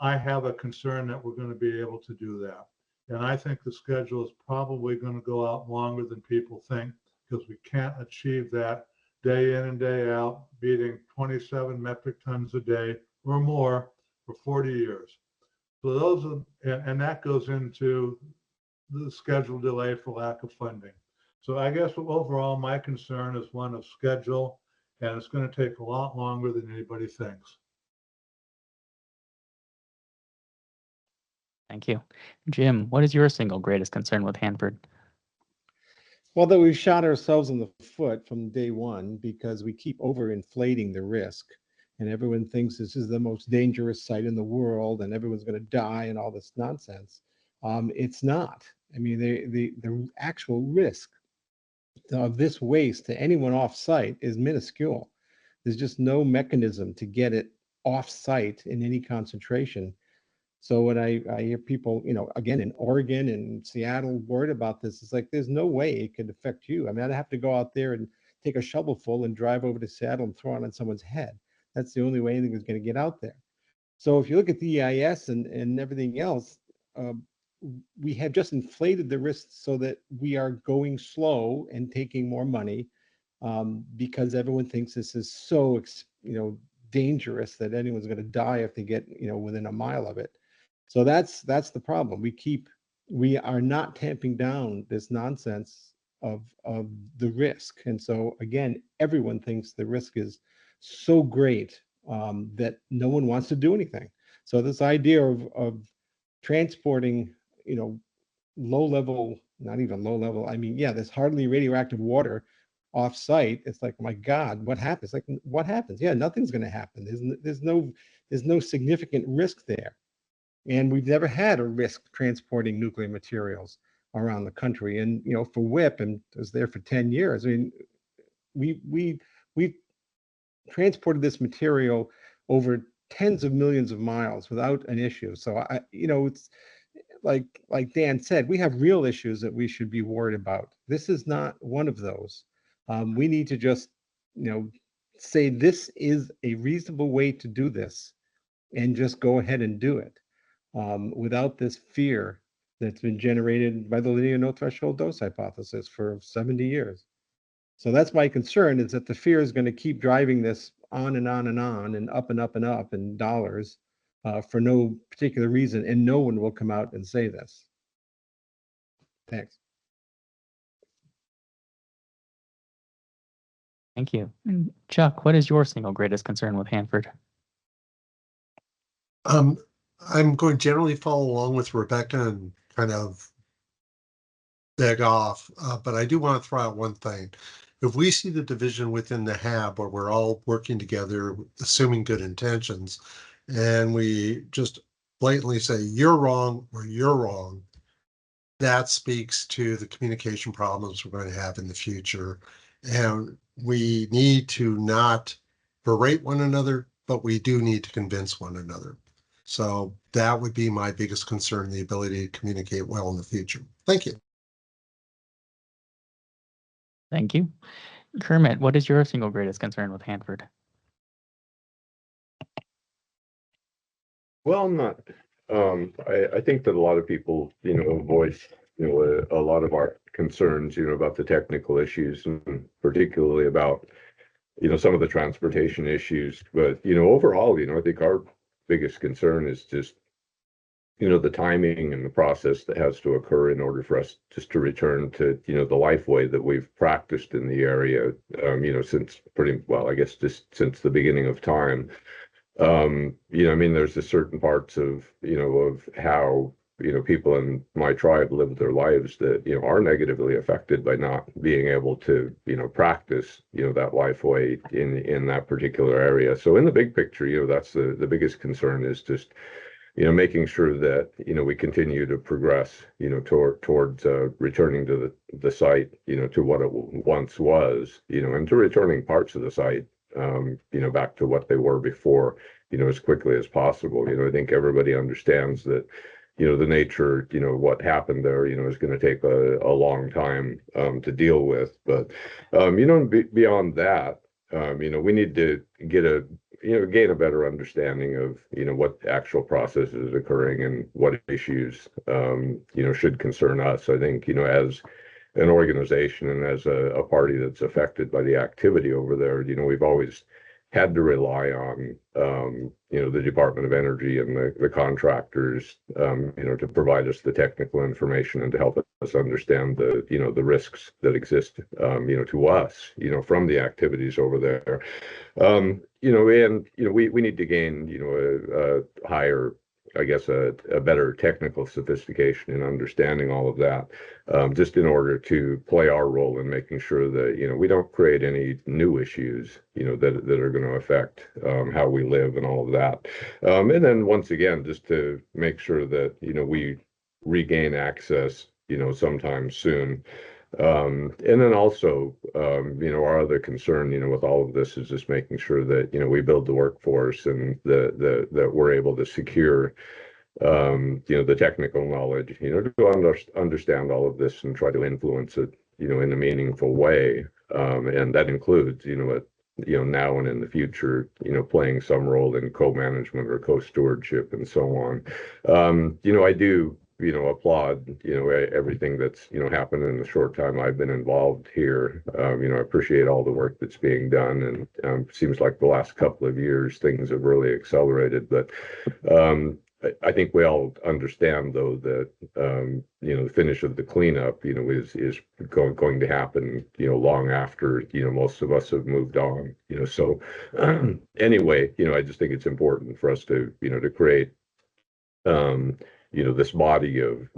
I have a concern that we're going to be able to do that. And I think the schedule is probably going to go out longer than people think, because we can't achieve that day in and day out, beating 27 metric tons a day or more for 40 years. So those are, and that goes into the schedule delay for lack of funding. So I guess overall, my concern is one of schedule, and it's going to take a lot longer than anybody thinks. Thank you. Jim, what is your single greatest concern with Hanford? Well, that we've shot ourselves in the foot from day one because we keep overinflating the risk, and everyone thinks this is the most dangerous site in the world and everyone's going to die and all this nonsense. It's not. I mean, the actual risk of this waste to anyone off site is minuscule. There's just no mechanism to get it off site in any concentration. So when I hear people, again, in Oregon and Seattle worried about this, it's like, there's no way it could affect you. I mean, I'd have to go out there and take a shovelful and drive over to Seattle and throw it on someone's head. That's the only way anything is going to get out there. So if you look at the EIS and everything else, we have just inflated the risks so that we are going slow and taking more money because everyone thinks this is so, dangerous that anyone's going to die if they get, within a mile of it. So that's the problem. We are not tamping down this nonsense of the risk. And so again, everyone thinks the risk is so great that no one wants to do anything. So this idea of transporting, low level, not even low level, I mean, yeah, there's hardly radioactive water off site. It's like, my God, what happens? Like, what happens? Yeah, nothing's going to happen. There's no significant risk there. And we've never had a risk transporting nuclear materials around the country. And, for WIP, and I was there for 10 years. I mean, we've transported this material over tens of millions of miles without an issue. So it's like Dan said, we have real issues that we should be worried about. This is not one of those. We need to just, say this is a reasonable way to do this and just go ahead and do it without this fear that's been generated by the linear no threshold dose hypothesis for 70 years. So that's my concern, is that the fear is going to keep driving this on and on and on and up and up and up in dollars for no particular reason, and no one will come out and say this. Thanks. Thank you. And Chuck, what is your single greatest concern with Hanford? I'm going to generally follow along with Rebecca and kind of beg off, but I do want to throw out one thing. If we see the division within the HAB where we're all working together, assuming good intentions, and we just blatantly say, you're wrong or you're wrong, that speaks to the communication problems we're going to have in the future. And we need to not berate one another, but we do need to convince one another. So that would be my biggest concern, the ability to communicate well in the future. Thank you. Thank you. Kermit, what is your single greatest concern with Hanford? Well, I'm not. I think that a lot of people, voice, a lot of our concerns, about the technical issues and particularly about, some of the transportation issues. But, overall, I think our biggest concern is just, the timing and the process that has to occur in order for us just to return to, the life way that we've practiced in the area, since pretty well, I guess just since the beginning of time. I mean, there's just certain parts of, of how, people in my tribe live their lives that, are negatively affected by not being able to, practice, that life way in that particular area. So in the big picture, that's the biggest concern is just, making sure that, we continue to progress, towards returning to the site, to what it once was, and to returning parts of the site, back to what they were before, as quickly as possible. I think everybody understands that, the nature, what happened there, is going to take a long time to deal with. But, beyond that, we need to gain a better understanding of, what actual process is occurring and what issues, should concern us. I think, as an organization and as a party that's affected by the activity over there, we've always had to rely on, the Department of Energy and the contractors, to provide us the technical information and to help us understand the risks that exist, to us, from the activities over there. We need to gain, a higher, I guess, a better technical sophistication in understanding all of that, just in order to play our role in making sure that, we don't create any new issues, that are going to affect how we live and all of that. And then once again, just to make sure that, we regain access, sometime soon. And then also, our other concern, with all of this is just making sure that, we build the workforce and that we're able to secure, the technical knowledge, to understand all of this and try to influence it, in a meaningful way. And that includes, now and in the future, playing some role in co-management or co-stewardship and so on. I do, applaud, everything that's, happened in the short time I've been involved here. I appreciate all the work that's being done, and seems like the last couple of years, things have really accelerated. But I think we all understand, though, that, the finish of the cleanup, is going to happen, long after, most of us have moved on, so anyway, I just think it's important for us to, to create, this body of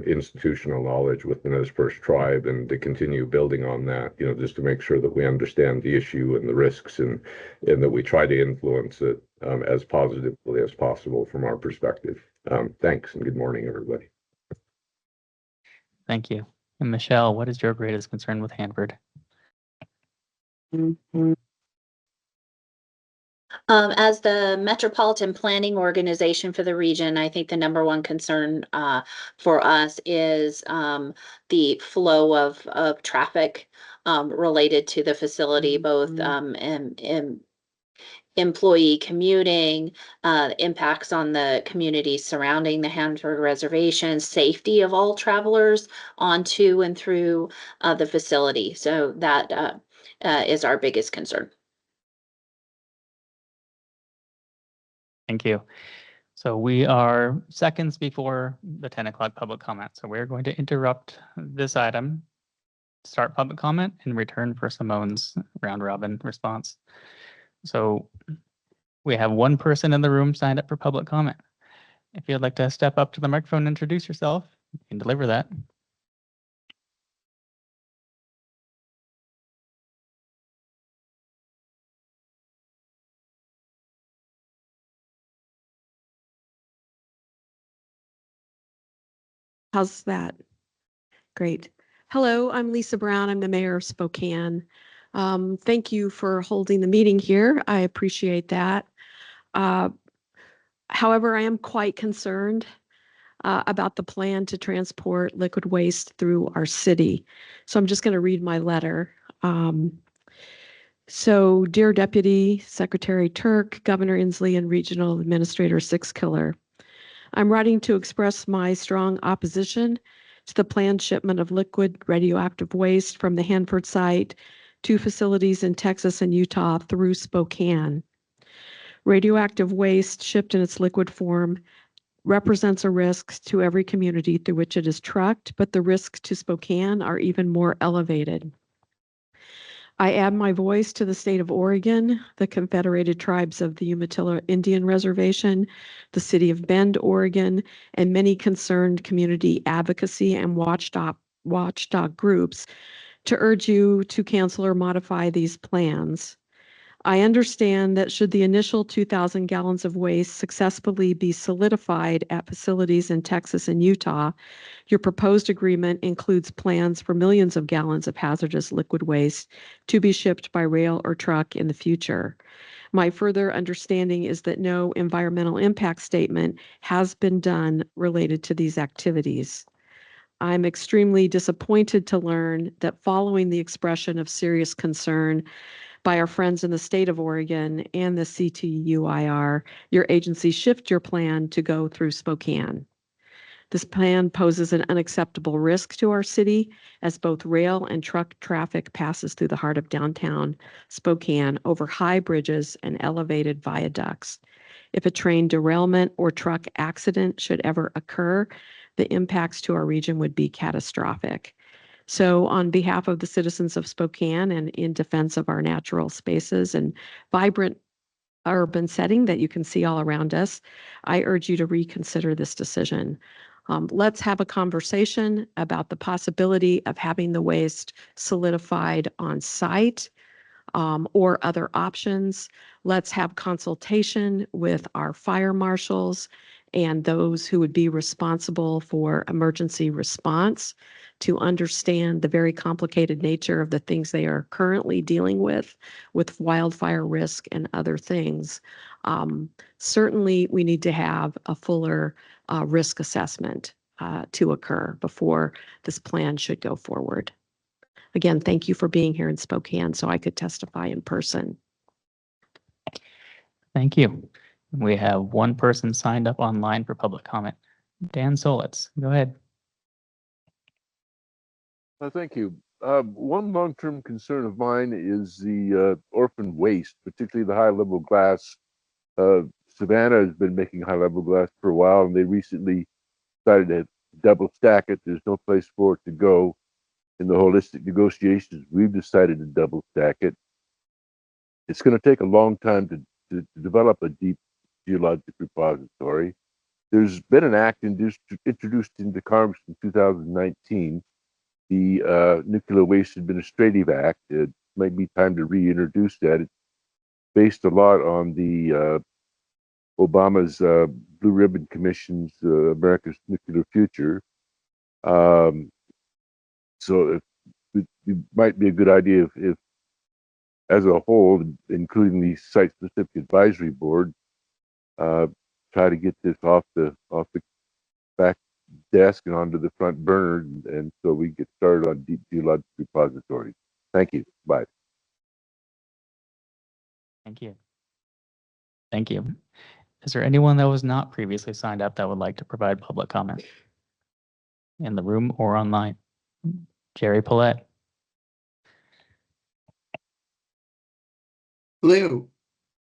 institutional knowledge within this first tribe and to continue building on that, just to make sure that we understand the issue and the risks and that we try to influence it as positively as possible from our perspective. Thanks and good morning, everybody. Thank you. And Michelle, what is your greatest concern with Hanford? As the metropolitan planning organization for the region, I think the number one concern for us is the flow of traffic related to the facility, both and employee commuting, impacts on the community surrounding the Hanford Reservation, safety of all travelers onto and through the facility. So that is our biggest concern. Thank you. So we are seconds before the 10 o'clock public comment. So we're going to interrupt this item, start public comment, and return for Simone's round robin response. So we have one person in the room signed up for public comment. If you'd like to step up to the microphone and introduce yourself, you can deliver that. How's that? Great. Hello, I'm Lisa Brown. I'm the mayor of Spokane. Thank you for holding the meeting here. I appreciate that. However, I am quite concerned about the plan to transport liquid waste through our city. So I'm just going to read my letter. So, dear Deputy Secretary Turk, Governor Inslee, and Regional Administrator Sixkiller, I'm writing to express my strong opposition to the planned shipment of liquid radioactive waste from the Hanford site to facilities in Texas and Utah through Spokane. Radioactive waste shipped in its liquid form represents a risk to every community through which it is trucked, but the risks to Spokane are even more elevated. I add my voice to the state of Oregon, the Confederated Tribes of the Umatilla Indian Reservation, the city of Bend, Oregon, and many concerned community advocacy and watchdog groups to urge you to cancel or modify these plans. I understand that should the initial 2,000 gallons of waste successfully be solidified at facilities in Texas and Utah, your proposed agreement includes plans for millions of gallons of hazardous liquid waste to be shipped by rail or truck in the future. My further understanding is that no environmental impact statement has been done related to these activities. I'm extremely disappointed to learn that following the expression of serious concern by our friends in the state of Oregon and the CTUIR, your agency shift your plan to go through Spokane. This plan poses an unacceptable risk to our city as both rail and truck traffic passes through the heart of downtown Spokane over high bridges and elevated viaducts. If a train derailment or truck accident should ever occur, the impacts to our region would be catastrophic. So on behalf of the citizens of Spokane and in defense of our natural spaces and vibrant urban setting that you can see all around us, I urge you to reconsider this decision. Let's have a conversation about the possibility of having the waste solidified on site or other options. Let's have consultation with our fire marshals and those who would be responsible for emergency response to understand the very complicated nature of the things they are currently dealing with wildfire risk and other things. Certainly, we need to have a fuller risk assessment to occur before this plan should go forward. Again, thank you for being here in Spokane so I could testify in person. Thank you. We have one person signed up online for public comment. Dan Solitz, go ahead. Thank you. One long-term concern of mine is the orphan waste, particularly the high-level glass. Savannah has been making high-level glass for a while, and they recently decided to double stack it. There's no place for it to go. In the holistic negotiations, we've decided to double stack it. It's going to take a long time to develop a deep geologic repository. There's been an act introduced into Congress in 2019, the Nuclear Waste Administrative Act. It might be time to reintroduce that. It's based a lot on the Obama's Blue Ribbon Commission's America's Nuclear Future. So it might be a good idea if as a whole, including the site-specific advisory board, try to get this off the back desk and onto the front burner, and so we get started on deep geologic repositories. Thank you. Bye. Thank you. Thank you. Is there anyone that was not previously signed up that would like to provide public comment in the room or online? Jerry Paulette. Hello.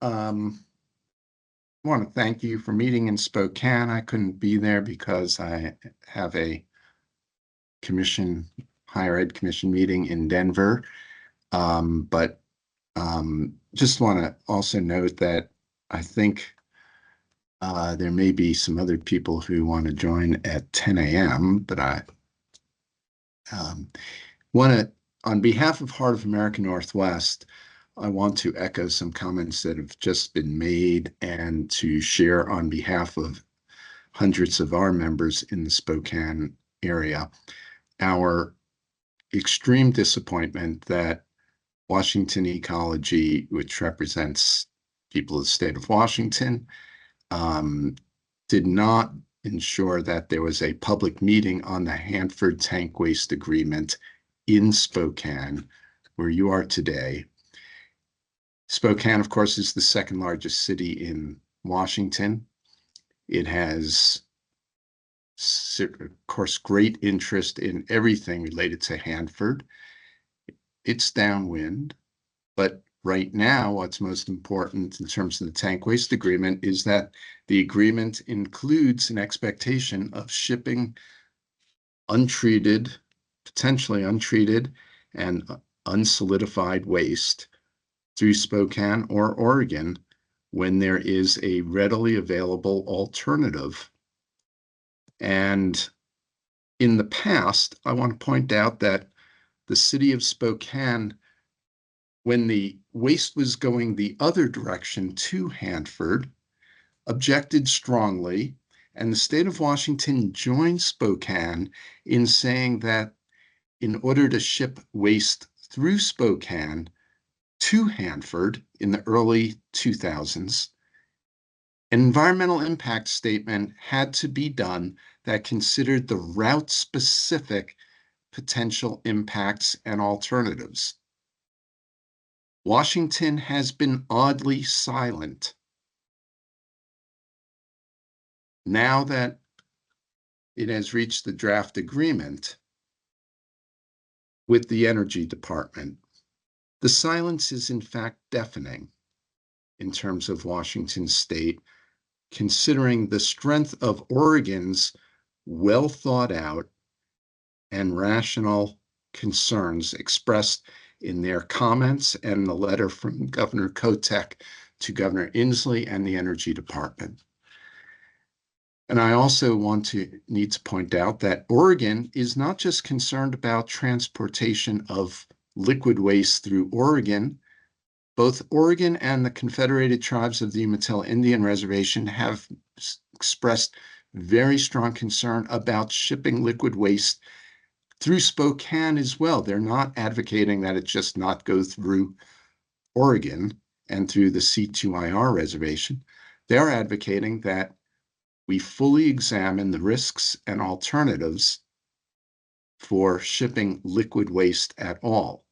I want to thank you for meeting in Spokane. I couldn't be there because I have a higher ed commission meeting in Denver. But just want to also note that I think there may be some other people who want to join at 10 a.m., but I want to, on behalf of Heart of America Northwest, I want to echo some comments that have just been made and to share on behalf of hundreds of our members in the Spokane area. our extreme disappointment that Washington Ecology, which represents people of the state of Washington, did not ensure that there was a public meeting on the Hanford Tank Waste Agreement in Spokane, where you are today. Spokane, of course, is the second largest city in Washington. It has, of course, great interest in everything related to Hanford. It's downwind, but right now, what's most important in terms of the tank waste agreement is that the agreement includes an expectation of shipping untreated, potentially untreated and unsolidified waste through Spokane or Oregon when there is a readily available alternative. And in the past, I want to point out that the city of Spokane, when the waste was going the other direction to Hanford, objected strongly, and the state of Washington joined Spokane in saying that in order to ship waste through Spokane to Hanford in the early 2000s, an environmental impact statement had to be done that considered the route-specific potential impacts and alternatives. Washington has been oddly silent. Now that it has reached the draft agreement with the Energy Department, the silence is in fact deafening in terms of Washington state, considering the strength of Oregon's well thought out and rational concerns expressed in their comments and the letter from Governor Kotek to Governor Inslee and the Energy Department. And I also need to point out that Oregon is not just concerned about transportation of liquid waste through Oregon. Both Oregon and the Confederated Tribes of the Umatilla Indian Reservation have expressed very strong concern about shipping liquid waste through Spokane as well. They're not advocating that it just not go through Oregon and through the C2IR reservation. They're advocating that we fully examine the risks and alternatives for shipping liquid waste at all.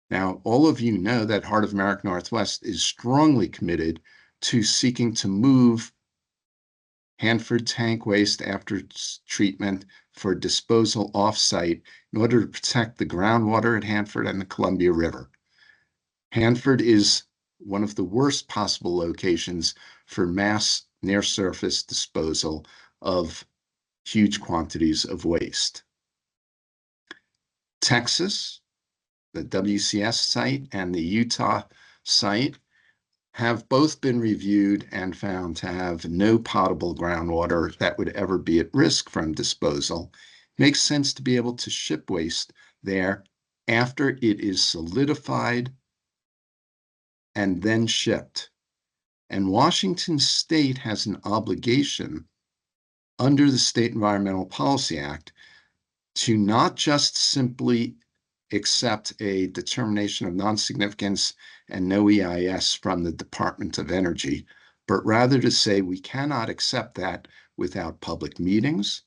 Now, all of you know that Heart of America Northwest is strongly committed to seeking to move Hanford tank waste after treatment for disposal off-site in order to protect the groundwater at Hanford and the Columbia River. Hanford is one of the worst possible locations for mass near-surface disposal of huge quantities of waste. Texas, the WCS site, and the Utah site have both been reviewed and found to have no potable groundwater that would ever be at risk from disposal. Makes sense to be able to ship waste there after it is solidified and then shipped. And Washington State has an obligation under the State Environmental Policy Act to not just simply accept a determination of non-significance and no EIS from the Department of Energy, but rather to say we cannot accept that without public meetings.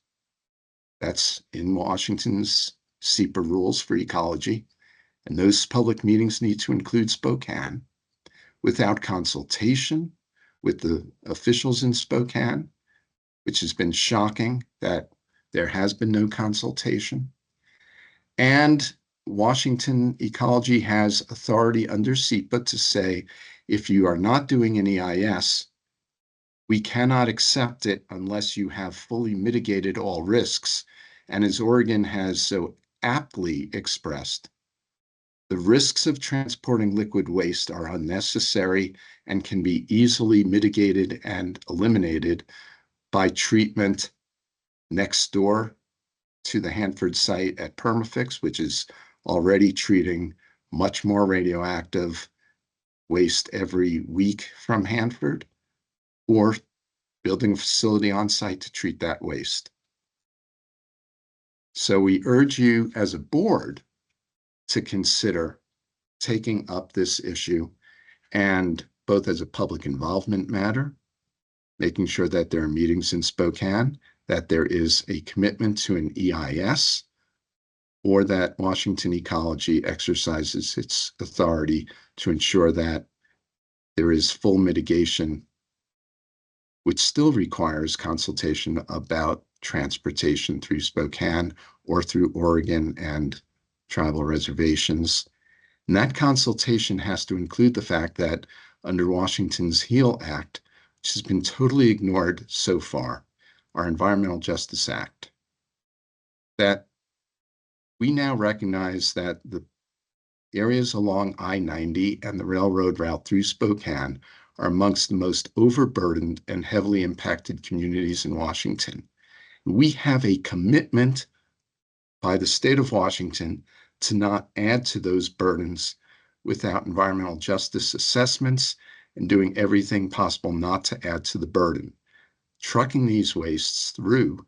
That's in Washington's SEPA rules for ecology. And those public meetings need to include Spokane, without consultation with the officials in Spokane, which has been shocking that there has been no consultation. And Washington Ecology has authority under SEPA to say, if you are not doing an EIS, we cannot accept it unless you have fully mitigated all risks. And as Oregon has so aptly expressed, the risks of transporting liquid waste are unnecessary and can be easily mitigated and eliminated by treatment next door to the Hanford site at Permafix, which is already treating much more radioactive waste every week from Hanford, or building a facility on site to treat that waste. So we urge you as a board to consider taking up this issue, and both as a public involvement matter, making sure that there are meetings in Spokane, that there is a commitment to an EIS, or that Washington Ecology exercises its authority to ensure that there is full mitigation, which still requires consultation about transportation through Spokane or through Oregon and tribal reservations. And that consultation has to include the fact that under Washington's HEAL Act, which has been totally ignored so far, our Environmental Justice Act, that we now recognize that the areas along I-90 and the railroad route through Spokane are amongst the most overburdened and heavily impacted communities in Washington. We have a commitment by the state of Washington to not add to those burdens without environmental justice assessments and doing everything possible not to add to the burden. Trucking these wastes through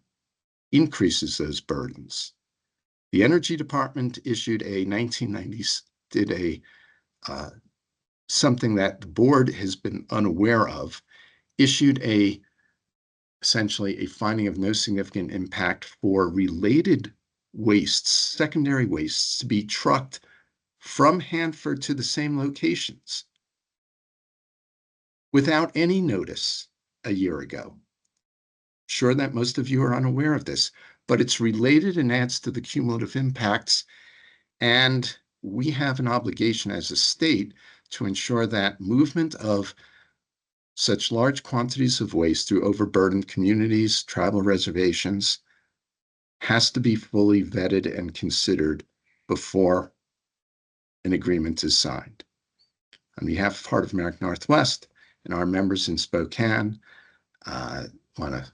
increases those burdens. The Energy Department issued a 1990s, did a something that the board has been unaware of, issued essentially a finding of no significant impact for related wastes, secondary wastes, to be trucked from Hanford to the same locations without any notice a year ago. Sure that most of you are unaware of this, but it's related and adds to the cumulative impacts. And we have an obligation as a state to ensure that movement of such large quantities of waste through overburdened communities, tribal reservations, has to be fully vetted and considered before an agreement is signed. On behalf of Heart of America Northwest and our members in Spokane, I want to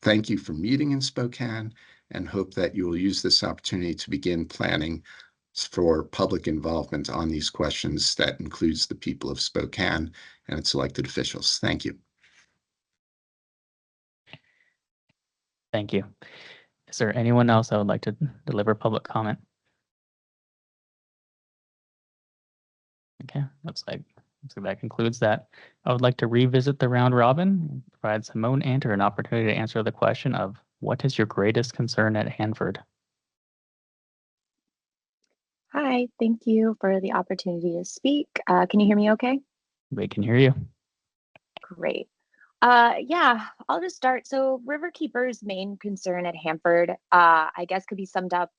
thank you for meeting in Spokane and hope that you will use this opportunity to begin planning for public involvement on these questions that includes the people of Spokane and its elected officials. Thank you. Thank you. Is there anyone else that would like to deliver public comment? Okay, looks like that concludes that. I would like to revisit the round robin and provide Simone Anter an opportunity to answer the question of what is your greatest concern at Hanford? Hi, thank you for the opportunity to speak. Can you hear me okay? We can hear you. Great. Yeah, I'll just start. So Riverkeeper's main concern at Hanford, I guess could be summed up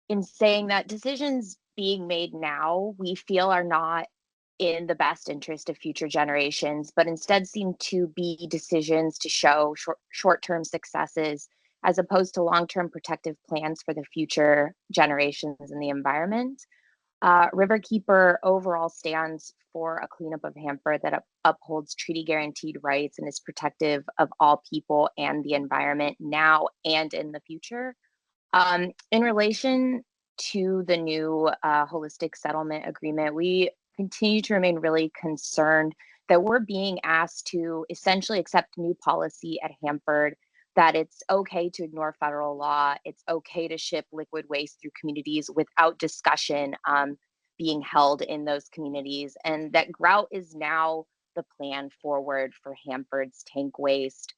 in saying that decisions being made now, we feel are not in the best interest of future generations, but instead seem to be decisions to show short-term successes as opposed to long-term protective plans for the future generations and the environment. Riverkeeper overall stands for a cleanup of Hanford that upholds treaty guaranteed rights and is protective of all people and the environment now and in the future. In relation to the new holistic settlement agreement, we continue to remain really concerned that we're being asked to essentially accept new policy at Hanford, that it's okay to ignore federal law, it's okay to ship liquid waste through communities without discussion being held in those communities, and that grout is now the plan forward for Hanford's tank waste.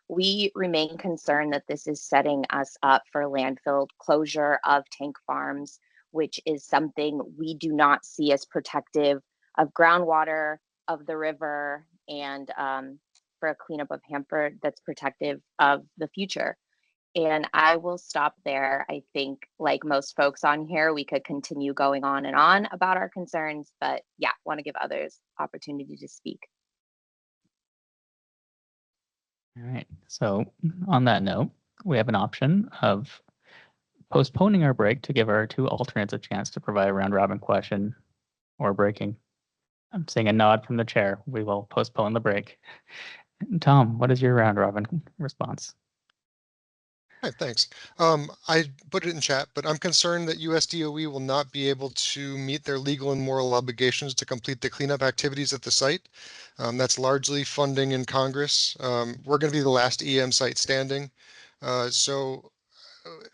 We remain concerned that this is setting us up for landfill closure of tank farms, which is something we do not see as protective of groundwater, of the river, and for a cleanup of Hanford that's protective of the future. And I will stop there. I think, like most folks on here, we could continue going on and on about our concerns, but yeah, want to give others opportunity to speak. All right. So on that note, we have an option of postponing our break to give our two alternates a chance to provide a round robin question or breaking. I'm seeing a nod from the chair. We will postpone the break. Tom, what is your round robin response? Hi, thanks. I put it in chat, but I'm concerned that USDOE will not be able to meet their legal and moral obligations to complete the cleanup activities at the site. That's largely funding in Congress. We're going to be the last EM site standing. So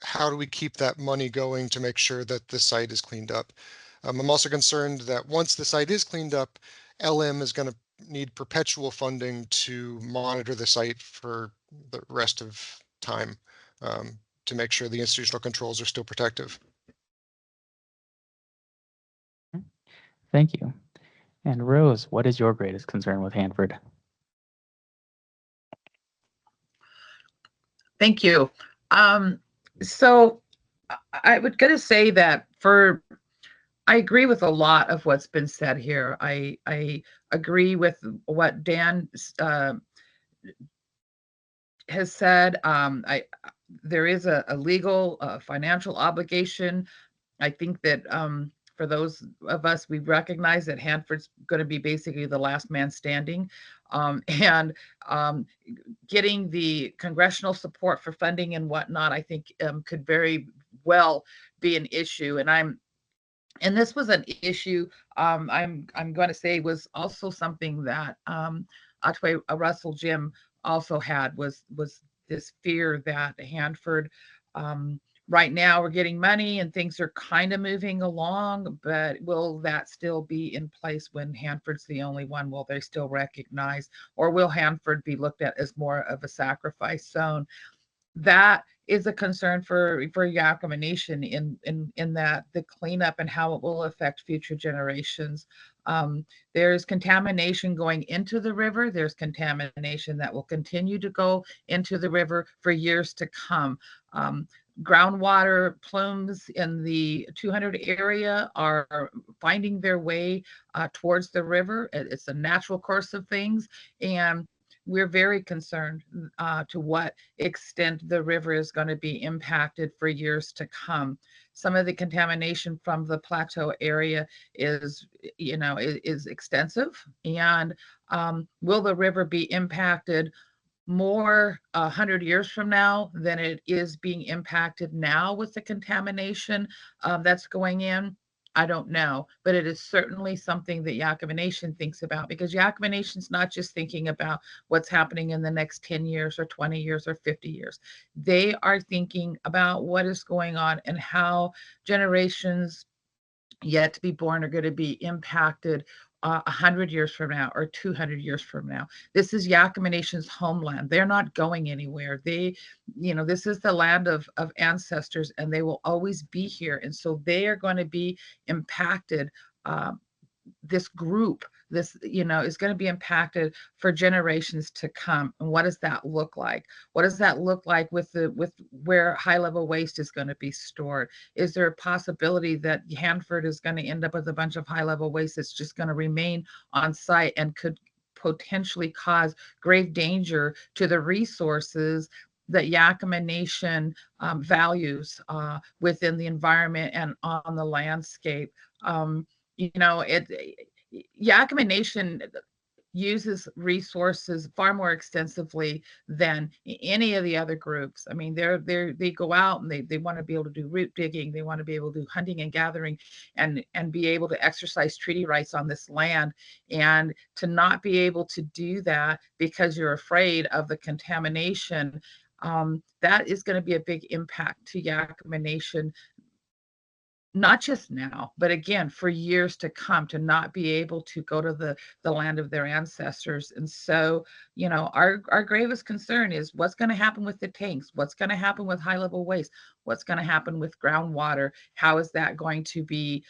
how do we keep that money going to make sure that the site is cleaned up? I'm also concerned that once the site is cleaned up, LM is going to need perpetual funding to monitor the site for the rest of time, to make sure the institutional controls are still protective. Thank you. And Rose, what is your greatest concern with Hanford? Thank you. So I would gotta say that I agree with a lot of what's been said here. I agree with what Dan has said. There is a legal financial obligation. I think that for those of us, we recognize that Hanford's going to be basically the last man standing, and getting the congressional support for funding and whatnot, I think could very well be an issue. And this was an issue I'm going to say was also something that Atway Russell Jim also had was this fear that Hanford right now we're getting money and things are kind of moving along, but will that still be in place when Hanford's the only one? Will they still recognize, or will Hanford be looked at as more of a sacrifice zone? That is a concern for Yakima Nation in that the cleanup and how it will affect future generations. There's contamination going into the river. There's contamination that will continue to go into the river for years to come. Groundwater plumes in the 200 area are finding their way towards the river. It's a natural course of things, and we're very concerned to what extent the river is going to be impacted for years to come. Some of the contamination from the plateau area is, is extensive. And will the river be impacted more 100 years from now than it is being impacted now with the contamination that's going in? I don't know, but it is certainly something that Yakima Nation thinks about, because Yakima Nation's not just thinking about what's happening in the next 10 years or 20 years or 50 years. They are thinking about what is going on and how generations yet to be born are going to be impacted 100 years from now or 200 years from now. This is Yakima Nation's homeland. They're not going anywhere. This is the land of ancestors, and they will always be here. And so they are going to be impacted. This group, is going to be impacted for generations to come. And what does that look like? What does that look like with where high level waste is going to be stored? Is there a possibility that Hanford is going to end up with a bunch of high level waste that's just going to remain on site and could potentially cause grave danger to the resources that Yakima Nation values within the environment and on the landscape? Yakima Nation uses resources far more extensively than any of the other groups. I mean, they go out and they want to be able to do root digging. They want to be able to do hunting and gathering and be able to exercise treaty rights on this land. And to not be able to do that because you're afraid of the contamination, that is going to be a big impact to Yakima Nation, not just now, but again, for years to come, to not be able to go to the land of their ancestors. And so, our gravest concern is what's going to happen with the tanks, what's going to happen with high level waste, what's going to happen with groundwater, how is that going to be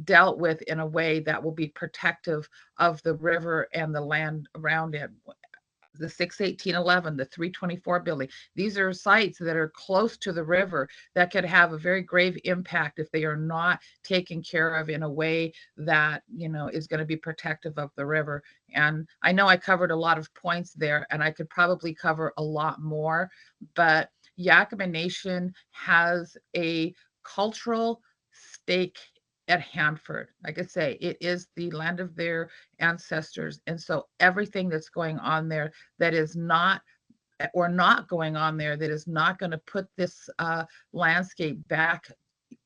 dealt with in a way that will be protective of the river and the land around it. The 61811, the 324 building. These are sites that are close to the river that could have a very grave impact if they are not taken care of in a way that, is going to be protective of the river. And I know I covered a lot of points there, and I could probably cover a lot more, but Yakima Nation has a cultural stake at Hanford. Like I say, it is the land of their ancestors. And so everything that's going on there that is not going on there that is not going to put this landscape back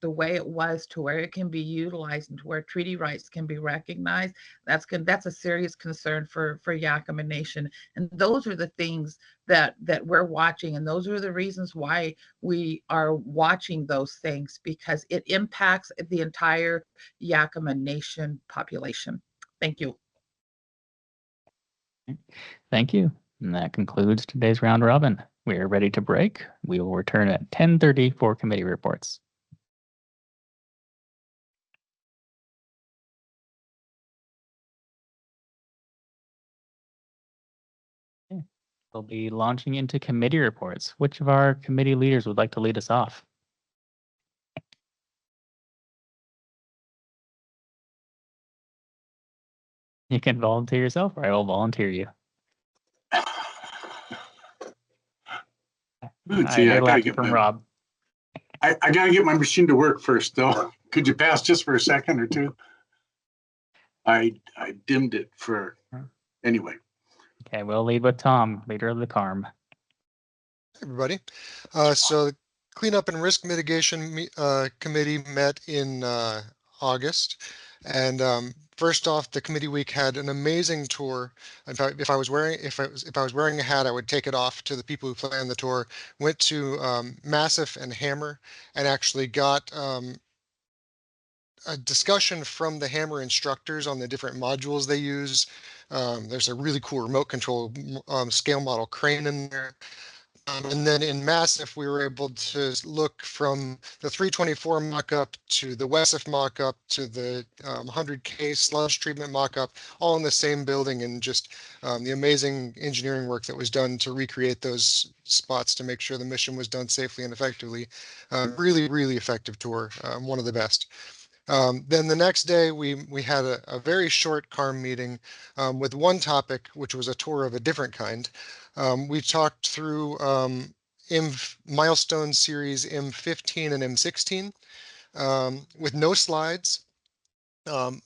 the way it was to where it can be utilized and to where treaty rights can be recognized, that's a serious concern for Yakima Nation. And those are the things that we're watching, and those are the reasons why we are watching those things, because it impacts the entire Yakima Nation population. Thank you. Thank you. And that concludes today's round robin. We are ready to break. We will return at 10:30 for committee reports. We'll be launching into committee reports. Which of our committee leaders would like to lead us off? You can volunteer yourself, or I will volunteer you. Let's see, I gotta get from my, Rob. I gotta get my machine to work first, though. Could you pass just for a second or two? I dimmed it for, anyway. Okay, we'll lead with Tom, leader of the CARM. Everybody. So the Cleanup and Risk Mitigation Committee met in August. And first off, the committee week had an amazing tour. In fact, if I was wearing a hat, I would take it off to the people who planned the tour. Went to Massif and Hammer and actually got a discussion from the Hammer instructors on the different modules they use. There's a really cool remote control scale model crane in there. And then in Massif, we were able to look from the 324 mock-up to the WESIF mock-up to the 100K sludge treatment mock-up, all in the same building, and just the amazing engineering work that was done to recreate those spots to make sure the mission was done safely and effectively. Really, really effective tour, one of the best. Then the next day, we had a very short CARM meeting with one topic, which was a tour of a different kind. We talked through milestone series M15 and M16 with no slides.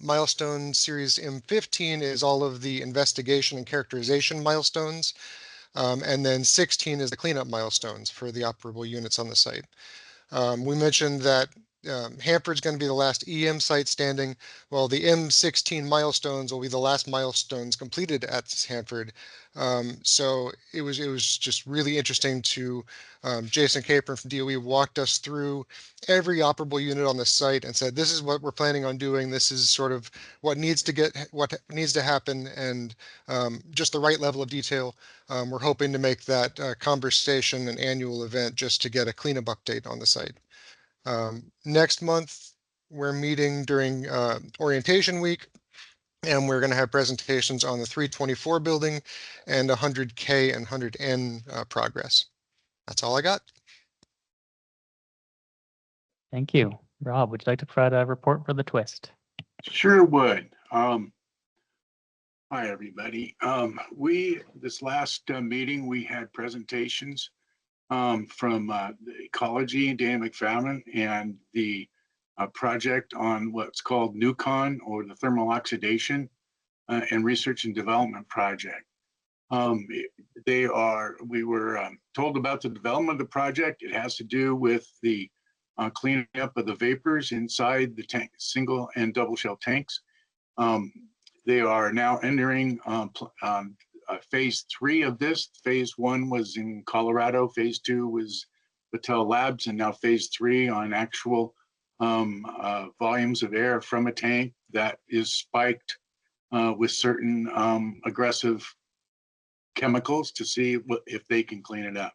Milestone series M15 is all of the investigation and characterization milestones. And then 16 is the cleanup milestones for the operable units on the site. We mentioned that Hanford's going to be the last EM site standing. Well, the M16 milestones will be the last milestones completed at Hanford. So it was just really interesting to Jason Capron from DOE walked us through every operable unit on the site and said, this is what we're planning on doing. This is sort of what needs to happen, and just the right level of detail. We're hoping to make that conversation an annual event just to get a cleanup update on the site. Next month, we're meeting during orientation week, and we're going to have presentations on the 324 building and 100K and 100N progress. That's all I got. Thank you. Rob, would you like to provide a report for the twist? Sure would. Hi, everybody. This last meeting, we had presentations from the ecology, Dan McFadden, and the project on what's called NUCON, or the Thermal Oxidation and Research and Development Project. We were told about the development of the project. It has to do with the cleaning up of the vapors inside the tank, single and double shell tanks. They are now entering phase 3 of this. Phase 1 was in Colorado. Phase 2 was Battelle Labs, and now phase 3 on actual volumes of air from a tank that is spiked with certain aggressive chemicals to see if they can clean it up.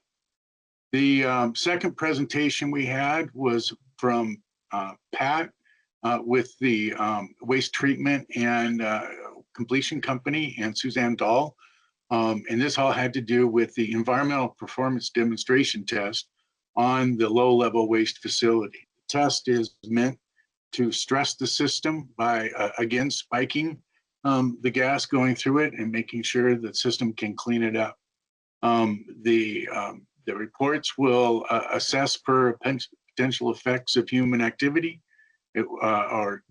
The second presentation we had was from Pat with the waste treatment and completion company, and Suzanne Dahl. And this all had to do with the environmental performance demonstration test on the low-level waste facility. The test is meant to stress the system by, again, spiking the gas going through it and making sure the system can clean it up. The reports will assess per potential effects of human activity or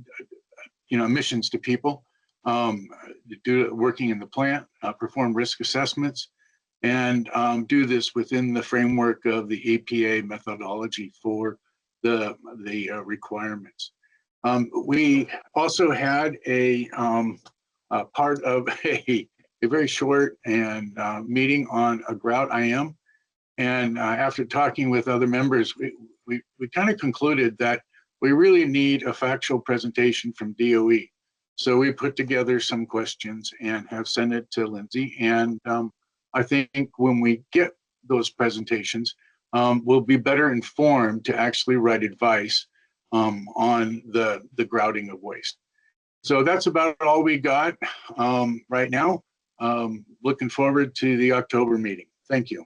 emissions to people, working in the plant, perform risk assessments, and do this within the framework of the APA methodology for the requirements. We also had a part of a very short and meeting on a grout IM. And after talking with other members, we kind of concluded that we really need a factual presentation from DOE. So we put together some questions and have sent it to Lindsay. And I think when we get those presentations, we'll be better informed to actually write advice on the grouting of waste. So that's about all we got right now. Looking forward to the October meeting. Thank you.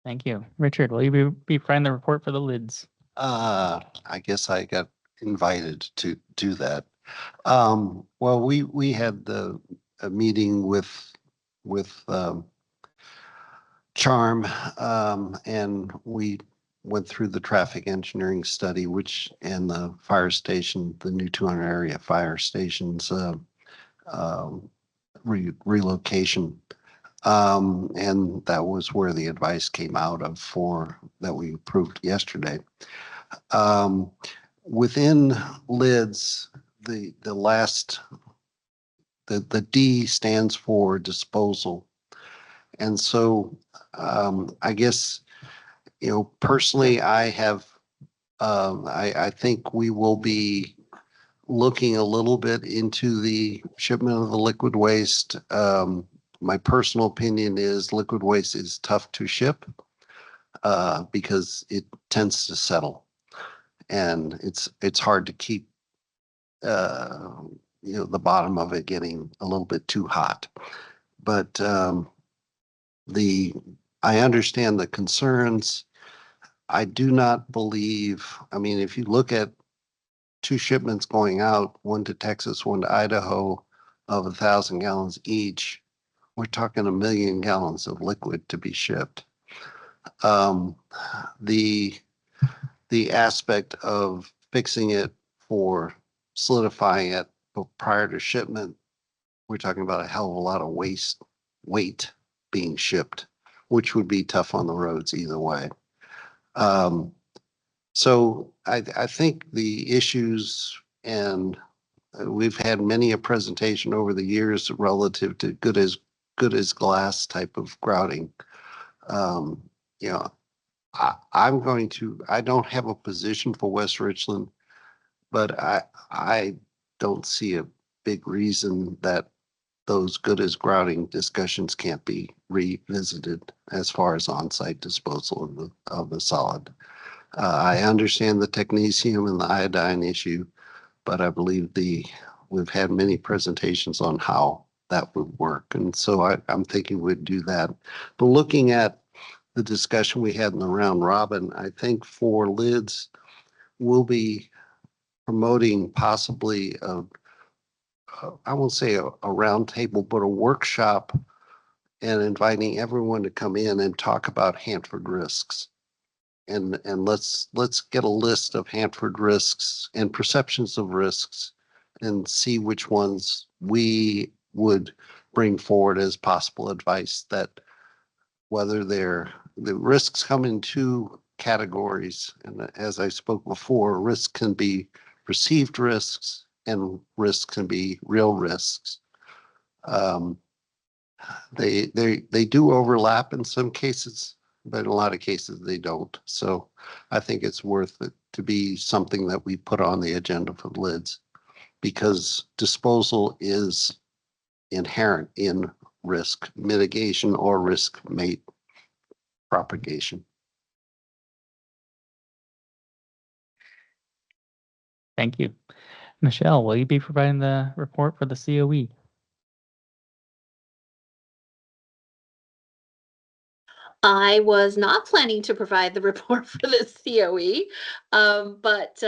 Thank you. Richard, will you be providing the report for the lids? I guess I got invited to do that. Well, we had a meeting with Charm, and we went through the traffic engineering study, and the fire station, the new 200 area fire stations relocation. And that was where the advice came out of that we approved yesterday. Within lids, the D stands for disposal. And so I guess, personally, I think we will be looking a little bit into the shipment of the liquid waste. My personal opinion is liquid waste is tough to ship because it tends to settle, and it's hard to keep the bottom of it getting a little bit too hot. But I understand the concerns. I do not believe, if you look at 2 shipments going out, one to Texas, one to Idaho, of 1,000 gallons each, we're talking 1 million gallons of liquid to be shipped. The aspect of fixing it for solidifying it prior to shipment, we're talking about a hell of a lot of weight being shipped, which would be tough on the roads either way. So I think the issues, and we've had many a presentation over the years relative to good as glass type of grouting. I don't have a position for West Richland, but I don't see a big reason that those good as grouting discussions can't be revisited as far as on-site disposal of the solid. I understand the technetium and the iodine issue, but I believe we've had many presentations on how that would work. And so I'm thinking we'd do that. But looking at the discussion we had in the round robin, I think for lids, we'll be promoting possibly I won't say a round table, but a workshop, and inviting everyone to come in and talk about Hanford risks. And let's get a list of Hanford risks and perceptions of risks and see which ones we would bring forward as possible advice, that whether the risks come in 2 categories. And as I spoke before, risk can be perceived risks and risks can be real risks. They do overlap in some cases, but in a lot of cases they don't. So I think it's worth it to be something that we put on the agenda for lids, because disposal is inherent in risk mitigation or risk propagation. Thank you. Michelle, will you be providing the report for the COE? I was not planning to provide the report for the COE, but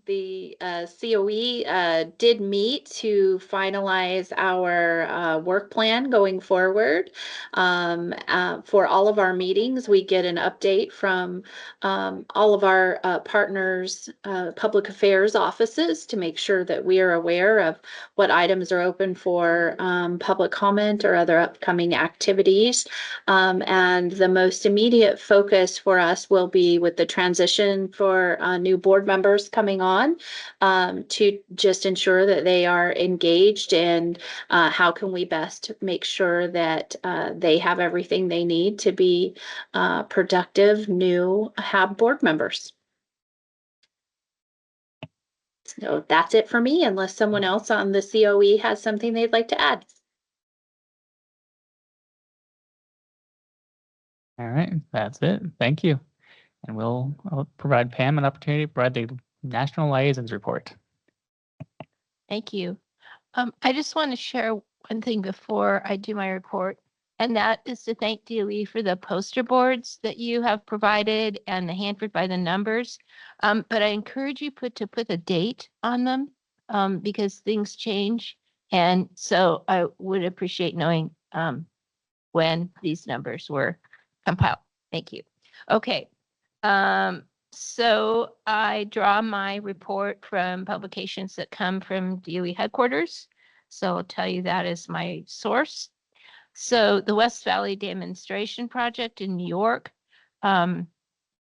the COE did meet to finalize our work plan going forward. For all of our meetings, we get an update from all of our partners, public affairs offices, to make sure that we are aware of what items are open for public comment or other upcoming activities. And the most immediate focus for us will be with the transition for new board members coming on, to just ensure that they are engaged, and how can we best make sure that they have everything they need to be productive new HAB board members. So that's it for me, unless someone else on the COE has something they'd like to add. All right, that's it. Thank you. And I'll provide Pam an opportunity to provide the National Liaisons Report. Thank you. I just want to share one thing before I do my report, and that is to thank DOE for the poster boards that you have provided and the Hanford by the numbers. But I encourage you to put a date on them, because things change. And so I would appreciate knowing when these numbers were compiled. Thank you. Okay. So I draw my report from publications that come from DOE headquarters. So I'll tell you that is my source. So the West Valley Demonstration Project in New York, DOE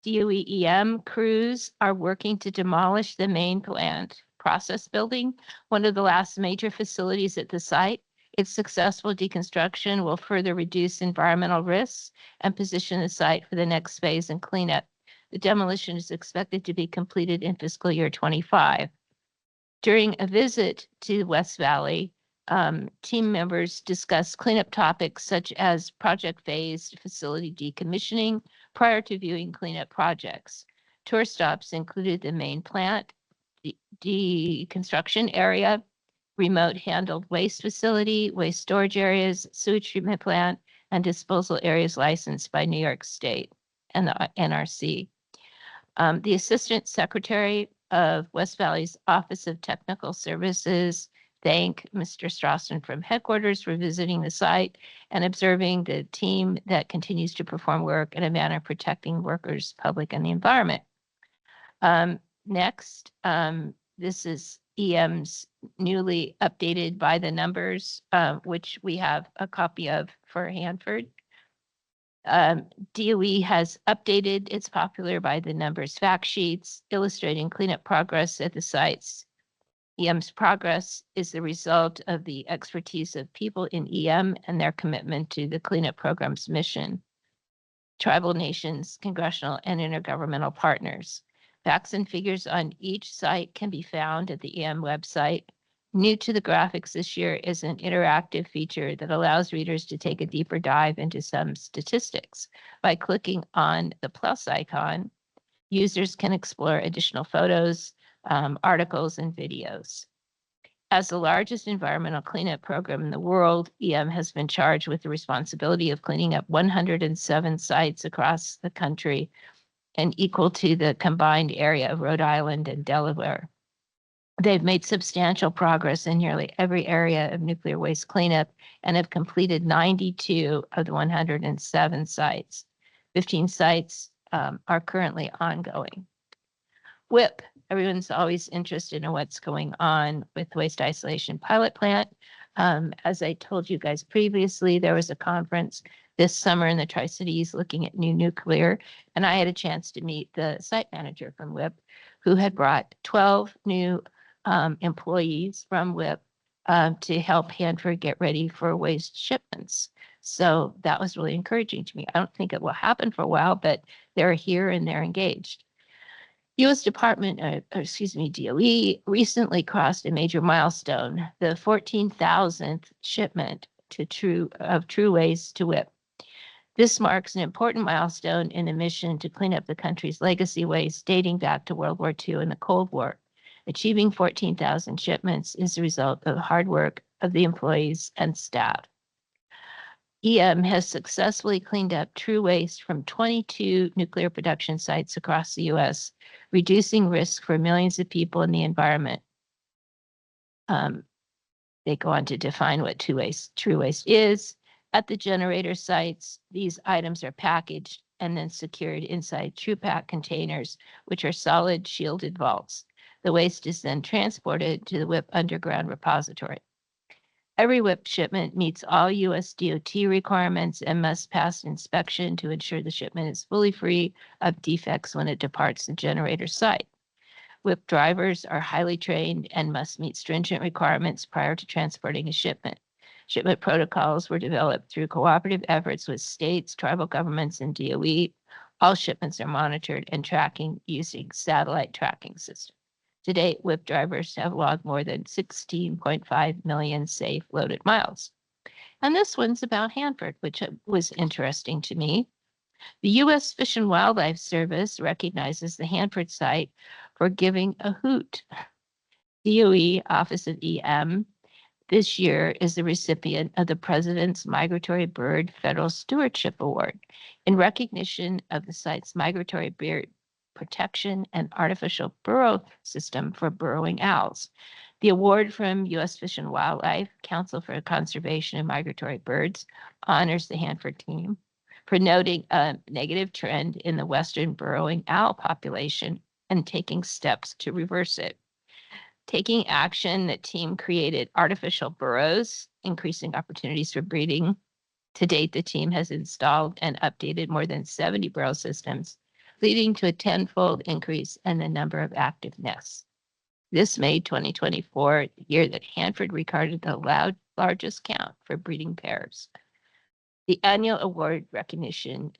EM crews are working to demolish the main plant process building, one of the last major facilities at the site. Its successful deconstruction will further reduce environmental risks and position the site for the next phase in cleanup. The demolition is expected to be completed in fiscal year 25. During a visit to West Valley, team members discussed cleanup topics such as project phased facility decommissioning prior to viewing cleanup projects. Tour stops included the main plant, deconstruction area, remote handled waste facility, waste storage areas, sewage treatment plant, and disposal areas licensed by New York State and the NRC. The Assistant Secretary of West Valley's Office of Technical Services thanked Mr. Strausson from headquarters for visiting the site and observing the team that continues to perform work in a manner protecting workers, public, and the environment. Next, this is EM's newly updated by the numbers, which we have a copy of for Hanford. DOE has updated its popular by the numbers fact sheets illustrating cleanup progress at the sites. EM's progress is the result of the expertise of people in EM and their commitment to the cleanup program's mission. Tribal nations, congressional, and intergovernmental partners. Facts and figures on each site can be found at the EM website. New to the graphics this year is an interactive feature that allows readers to take a deeper dive into some statistics. By clicking on the plus icon, users can explore additional photos, articles, and videos. As the largest environmental cleanup program in the world, EM has been charged with the responsibility of cleaning up 107 sites across the country and equal to the combined area of Rhode Island and Delaware. They've made substantial progress in nearly every area of nuclear waste cleanup and have completed 92 of the 107 sites. 15 sites are currently ongoing. WIP, everyone's always interested in what's going on with waste isolation pilot plant. As I told you guys previously, there was a conference this summer in the Tri-Cities looking at new nuclear, and I had a chance to meet the site manager from WIP, who had brought 12 new employees from WIP to help Hanford get ready for waste shipments. So that was really encouraging to me. I don't think it will happen for a while, but they're here and they're engaged. U.S. DOE recently crossed a major milestone, the 14,000th shipment of true waste to WIP. This marks an important milestone in the mission to clean up the country's legacy waste dating back to World War II and the Cold War. Achieving 14,000 shipments is the result of the hard work of the employees and staff. EM has successfully cleaned up true waste from 22 nuclear production sites across the U.S., reducing risk for millions of people in the environment. They go on to define what true waste is. At the generator sites, these items are packaged and then secured inside TruePack containers, which are solid shielded vaults. The waste is then transported to the WIP underground repository. Every WIP shipment meets all US DOT requirements and must pass inspection to ensure the shipment is fully free of defects when it departs the generator site. WIP drivers are highly trained and must meet stringent requirements prior to transporting a shipment. Shipment protocols were developed through cooperative efforts with states, tribal governments, and DOE. All shipments are monitored and tracking using satellite tracking systems. To date, WIP drivers have logged more than 16.5 million safe loaded miles. And this one's about Hanford, which was interesting to me. The U.S. Fish and Wildlife Service recognizes the Hanford site for giving a hoot. DOE Office of EM this year is the recipient of the President's Migratory Bird Federal Stewardship Award in recognition of the site's migratory bird protection and artificial burrow system for burrowing owls. The award from U.S. Fish and Wildlife, Council for Conservation of Migratory Birds, honors the Hanford team for noting a negative trend in the western burrowing owl population and taking steps to reverse it. Taking action, the team created artificial burrows, increasing opportunities for breeding. To date, the team has installed and updated more than 70 burrow systems, leading to a 10-fold increase in the number of active nests. This May 2024, the year that Hanford recorded the largest count for breeding pairs. The annual award recognition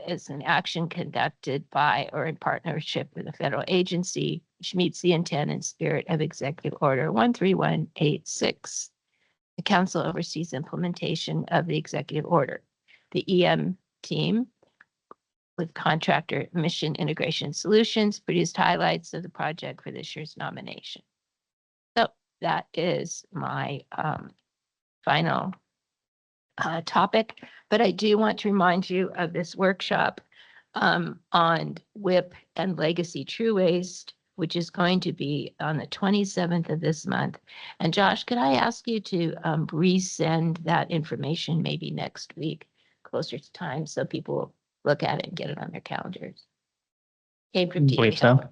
is an action conducted by or in partnership with a federal agency, which meets the intent and spirit of Executive Order 13186. The council oversees implementation of the executive order. The EM team, with contractor Mission Integration Solutions, produced highlights of the project for this year's nomination. So that is my final topic, but I do want to remind you of this workshop on WIP and Legacy True Waste, which is going to be on the 27th of this month. And Josh, could I ask you to resend that information maybe next week, closer to time, so people will look at it and get it on their calendars? Came from Believe TA. so.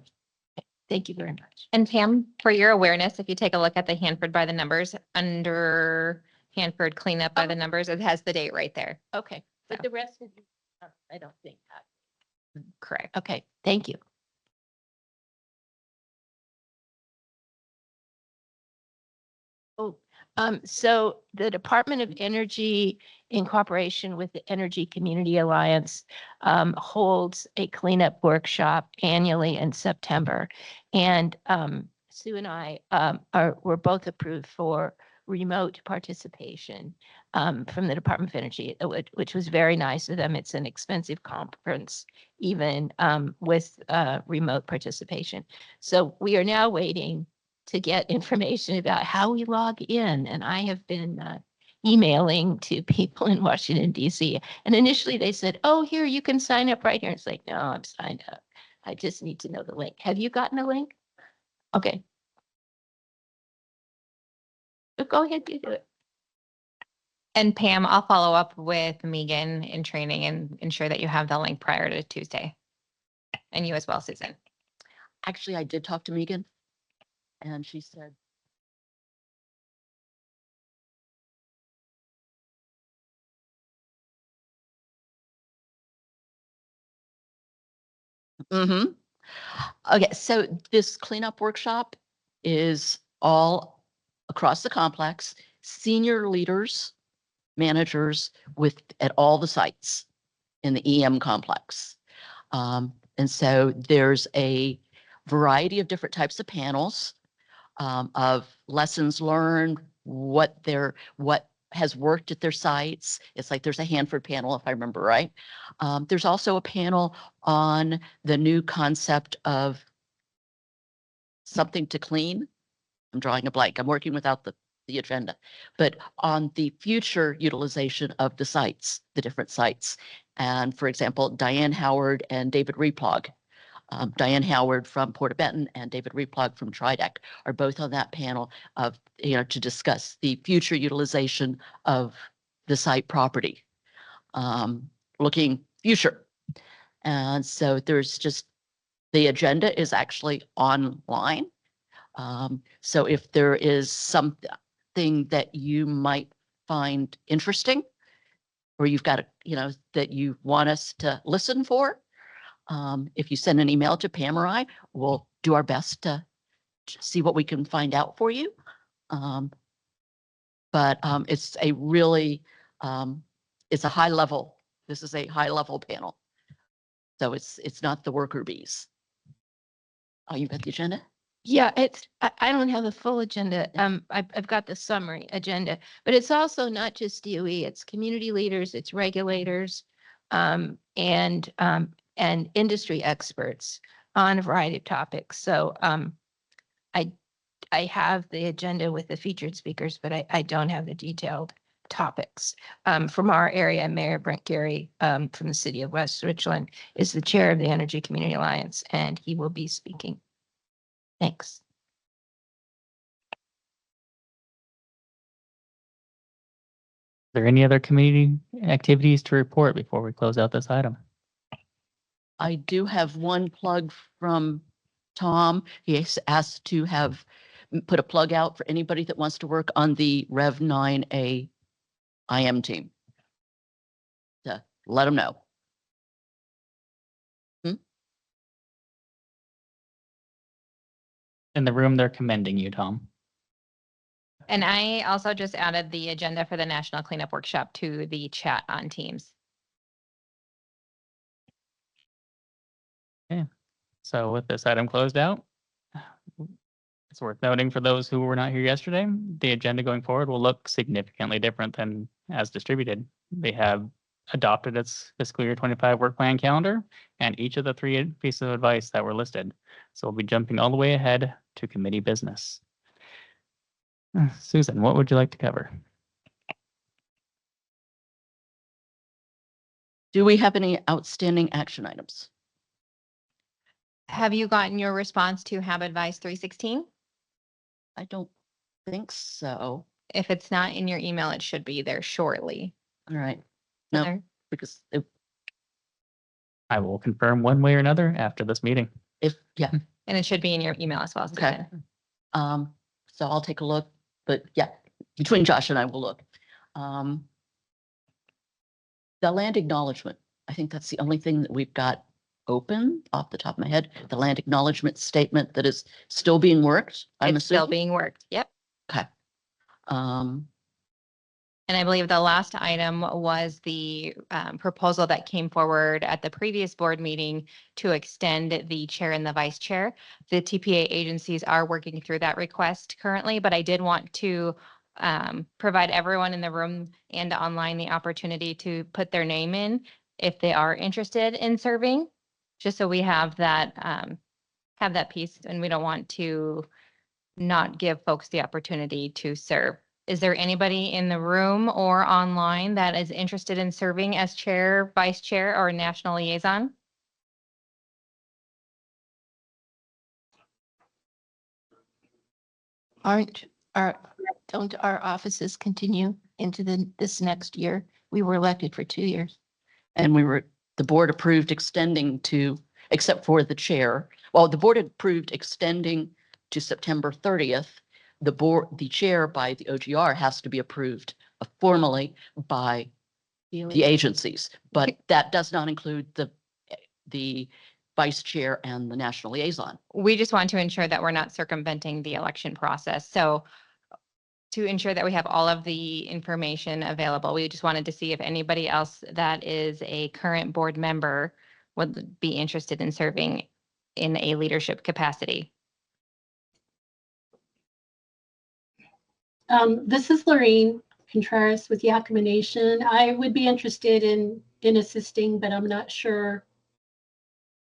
Thank you very much. And Pam, for your awareness, if you take a look at the Hanford by the numbers, under Hanford cleanup by the numbers, it has the date right there. Okay, but the rest of you, I don't think that. Correct. Okay, thank you. Oh, so the Department of Energy, in cooperation with the Energy Community Alliance, holds a cleanup workshop annually in September. And Sue and I were both approved for remote participation from the Department of Energy, which was very nice of them. It's an expensive conference, even with remote participation. So we are now waiting to get information about how we log in. And I have been emailing to people in Washington, D.C. And initially they said, oh, here, you can sign up right here. It's like, no, I'm signed up. I just need to know the link. Have you gotten a link? Okay. Go ahead, you do it. And Pam, I'll follow up with Megan in training and ensure that you have the link prior to Tuesday. And you as well, Susan. Actually, I did talk to Megan, and she said, okay, so this cleanup workshop is all across the complex, senior leaders, managers at all the sites in the EM complex. And so there's a variety of different types of panels of lessons learned, what has worked at their sites. It's like there's a Hanford panel, if I remember right. There's also a panel on the new concept of something to clean. I'm drawing a blank. I'm working without the the agenda, but on the future utilization of the sites, the different sites. And for example, Diane Howard and David Replog. Diane Howard from Porta Benton and David Replog from Trideck are both on that panel of, to discuss the future utilization of the site property, looking future. And so there's just, the agenda is actually online. So if there is something that you might find interesting, or you've got, that you want us to listen for, if you send an email to Pam or I, we'll do our best to see what we can find out for you. But it's a really, it's a high level. This is a high level panel. So it's not the worker bees. Oh, you got the agenda? Yeah, I don't have the full agenda. I've got the summary agenda, but it's also not just DOE, it's community leaders, it's regulators, and industry experts on a variety of topics. So I have the agenda with the featured speakers, but I don't have the detailed topics. From our area, Mayor Brent Gary, from the city of West Richland, is the chair of the Energy Community Alliance, and he will be speaking. Thanks. Are there any other community activities to report before we close out this item? I do have one plug from Tom. He has asked to have put a plug out for anybody that wants to work on the Rev 9A IM team. To let them know. In the room, they're commending you, Tom. And I also just added the agenda for the National Cleanup Workshop to the chat on Teams. Okay. So with this item closed out, it's worth noting for those who were not here yesterday, the agenda going forward will look significantly different than as distributed. They have adopted its fiscal year 25 work plan calendar and each of the 3 pieces of advice that were listed. So we'll be jumping all the way ahead to committee business. Susan, what would you like to cover? Do we have any outstanding action items? Have you gotten your response to HAB Advice 316? I don't think so. If it's not in your email, it should be there shortly. All right. No, Heather? because I will confirm one way or another after this meeting. yeah. And it should be in your email as well, Okay. Susan. So I'll take a look, but yeah, between Josh and I will look. The land acknowledgement, I think that's the only thing that we've got open off the top of my head. The land acknowledgement statement that is still being worked. It's still being worked. Yep. Okay. And I believe the last item was the proposal that came forward at the previous board meeting to extend the chair and the vice chair. The TPA agencies are working through that request currently, but I did want to provide everyone in the room and online the opportunity to put their name in if they are interested in serving, just so we have that piece, and we don't want to not give folks the opportunity to serve. Is there anybody in the room or online that is interested in serving as chair, vice chair, or national liaison? Don't our offices continue into this next year? We were elected for 2 years. And the board approved extending to, except for the chair. Well, the board approved extending to September 30th. The chair by the OGR has to be approved formally by the agencies, but that does not include the vice chair and the national liaison. We just want to ensure that we're not circumventing the election process. So to ensure that we have all of the information available, we just wanted to see if anybody else that is a current board member would be interested in serving in a leadership capacity. This is Lorraine Contreras with Yakima Nation. I would be interested in assisting, but I'm not sure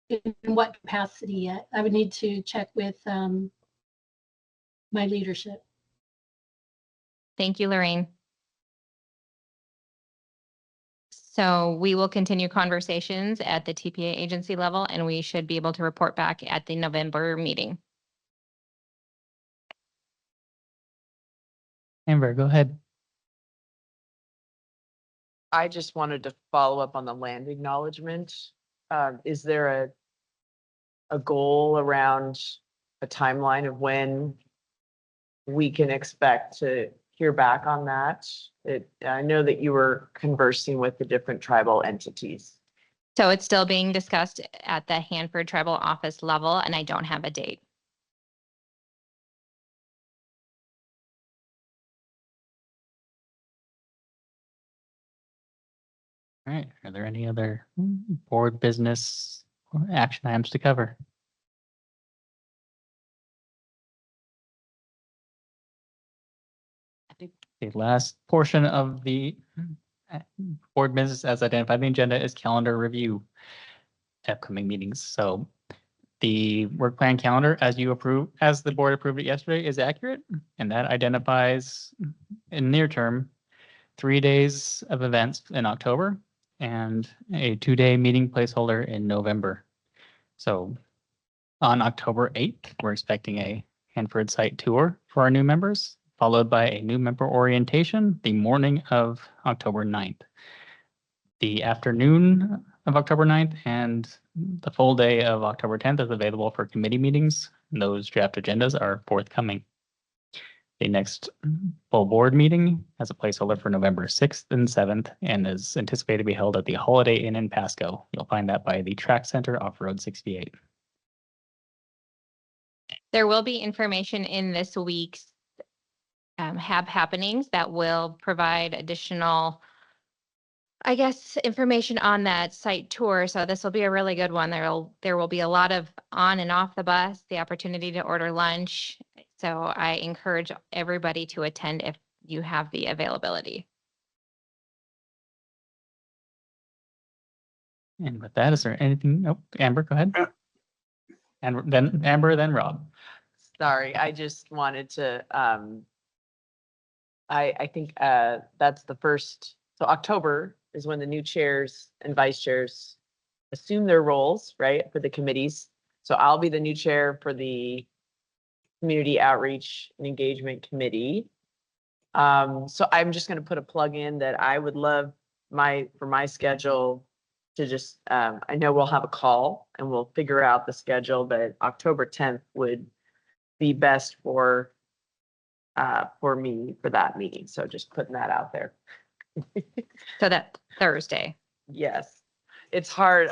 in what capacity yet. I would need to check with my leadership. Thank you, Lorraine. So we will continue conversations at the TPA agency level, and we should be able to report back at the November meeting. Amber, go ahead. I just wanted to follow up on the land acknowledgement. Is there a goal around a timeline of when we can expect to hear back on that? I know that you were conversing with the different tribal entities. So it's still being discussed at the Hanford Tribal Office level, and I don't have a date. All right. Are there any other board business or action items to cover? The last portion of the board business as identified in the agenda is calendar review, upcoming meetings. So the work plan calendar, as the board approved it yesterday, is accurate, and that identifies in near term 3 days of events in October and a 2-day meeting placeholder in November. So on October 8th, we're expecting a Hanford site tour for our new members, followed by a new member orientation the morning of October 9th. The afternoon of October 9th and the full day of October 10th is available for committee meetings. Those draft agendas are forthcoming. The next full board meeting has a placeholder for November 6th and 7th and is anticipated to be held at the Holiday Inn in Pasco. You'll find that by the Track Center off Road 68. There will be information in this week's HAB happenings that will provide additional, I guess, information on that site tour. So this will be a really good one. There will be a lot of on and off the bus, the opportunity to order lunch. So I encourage everybody to attend if you have the availability. And with that, is there anything? Oh, Amber, go ahead. And then Amber, then Rob. Sorry, I just wanted to, I think that's the first, so October is when the new chairs and vice chairs assume their roles, right, for the committees. So I'll be the new chair for the Community Outreach and Engagement Committee. So I'm just going to put a plug in that I would love for my schedule to just, I know we'll have a call and we'll figure out the schedule, but October 10th would be best for me for that meeting. So just putting that out there. So that Thursday. Yes, it's hard.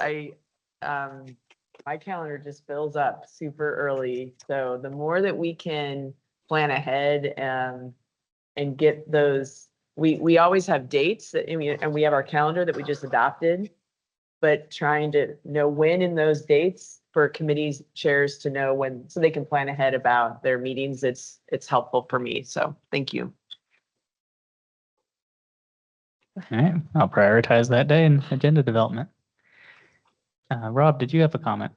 My calendar just fills up super early. So the more that we can plan ahead and get those, we always have dates that, and we have our calendar that we just adopted, but trying to know when in those dates for committees chairs to know when, so they can plan ahead about their meetings. It's helpful for me. So thank you. All right, I'll prioritize that day in agenda development. Rob, did you have a comment?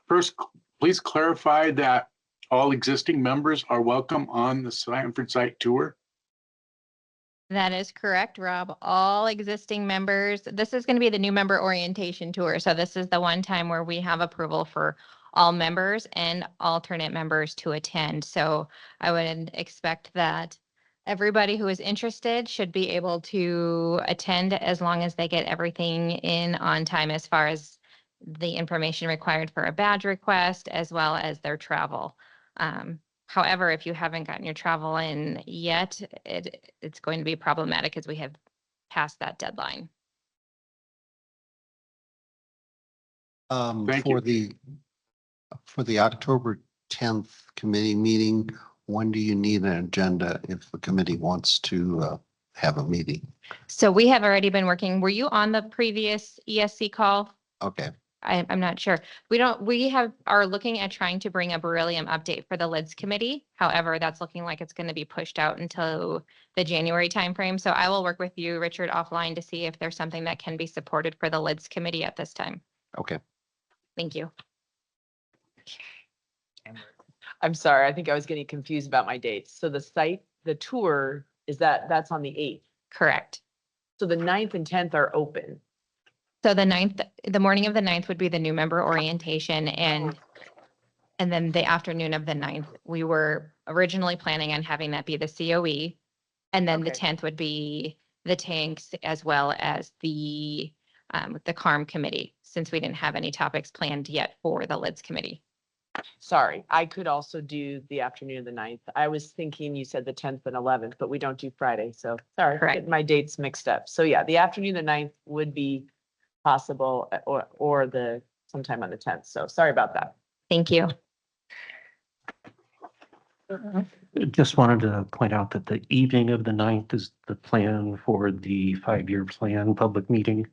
First, please clarify that all existing members are welcome on the Hanford site tour. That is correct, Rob. All existing members, this is going to be the new member orientation tour. So this is the one time where we have approval for all members and alternate members to attend. So I would expect that everybody who is interested should be able to attend as long as they get everything in on time as far as the information required for a badge request as well as their travel. However, if you haven't gotten your travel in yet, it's going to be problematic as we have passed that deadline. For the October 10th committee meeting, when do you need an agenda if the committee wants to have a meeting? So we have already been working. Were you on the previous ESC call? Okay. I'm not sure. We are looking at trying to bring a beryllium update for the LIDS committee. However, that's looking like it's going to be pushed out until the January timeframe. So I will work with you, Richard, offline to see if there's something that can be supported for the LIDS committee at this time. Okay. Thank you. I'm sorry. I think I was getting confused about my dates. So the tour that's on the 8th. Correct. So the 9th and 10th are open. So the 9th, the morning of the 9th would be the new member orientation, and then the afternoon of the 9th, we were originally planning on having that be the COE. And then the Okay. 10th would be the tanks as well as the CARM committee, since we didn't have any topics planned yet for the LIDS committee. Sorry, I could also do the afternoon of the 9th. I was thinking you said the 10th and 11th, but we don't do Friday. So sorry, Correct. getting my dates mixed up. So yeah, the afternoon of the 9th would be possible or the sometime on the 10th. So sorry about that. Thank you. Just wanted to point out that the evening of the 9th is the plan for the 5-year plan public meeting.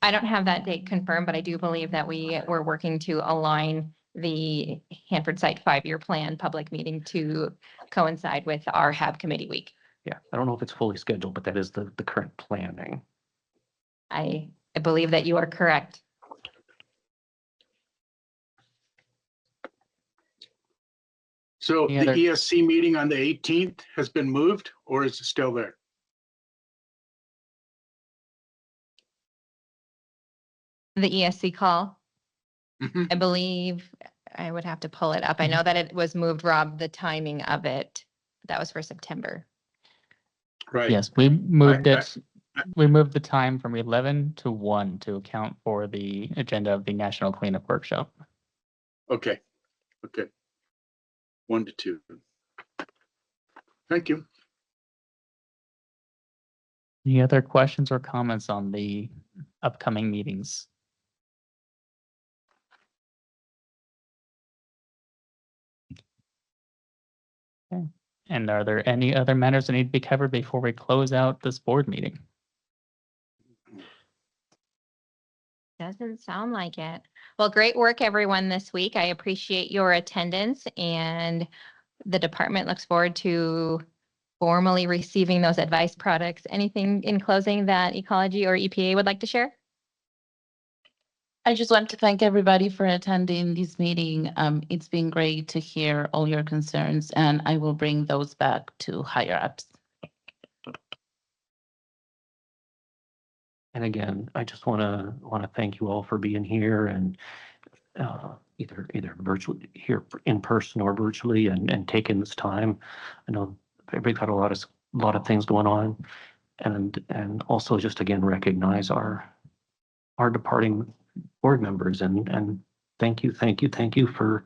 I don't have that date confirmed, but I do believe that we were working to align the Hanford Site 5-year plan public meeting to coincide with our HAB committee week. Yeah, I don't know if it's fully scheduled, but that is the current planning. I believe that you are correct. So Any the other- ESC meeting on the 18th has been moved, or is it still there? The ESC call, Mhm. I believe, I would have to pull it up. I know that it was moved, Rob, the timing of it. That was for September. Right. Yes, we moved I- it. We moved the time from 11 to 1 to account for the agenda of the National Cleanup Workshop. Okay. Okay. 1 to 2. Thank you. Any other questions or comments on the upcoming meetings? Okay. And are there any other matters that need to be covered before we close out this board meeting? Doesn't sound like it. Well, great work, everyone, this week. I appreciate your attendance, and the department looks forward to formally receiving those advice products. Anything in closing that Ecology or EPA would like to share? I just want to thank everybody for attending this meeting. It's been great to hear all your concerns, and I will bring those back to higher ups. And again, I just want to thank you all for being here and either virtually here in person or virtually and taking this time. I know everybody's got a lot of things going on, and also just again recognize our departing board members and thank you for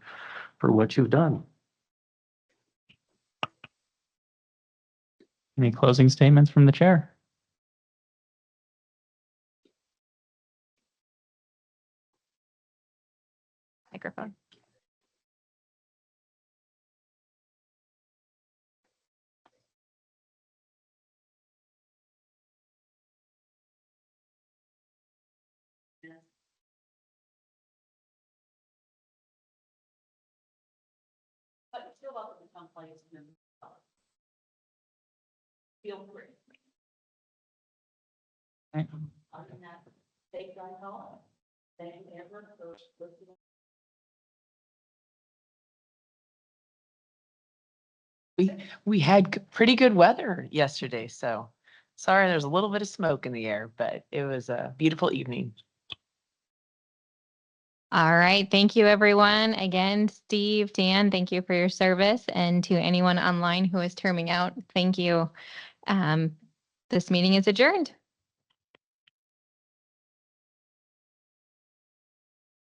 what you've done. Any closing statements from the chair? Microphone. But still welcome to come play some. Feel free. Right. Other than that, take my call. Thank you, Amber, for listening. We had pretty good weather yesterday, so sorry there's a little bit of smoke in the air, but it was a beautiful evening. All right. Thank you, everyone. Again, Steve, Dan, thank you for your service. And to anyone online who is terming out, thank you. This meeting is adjourned.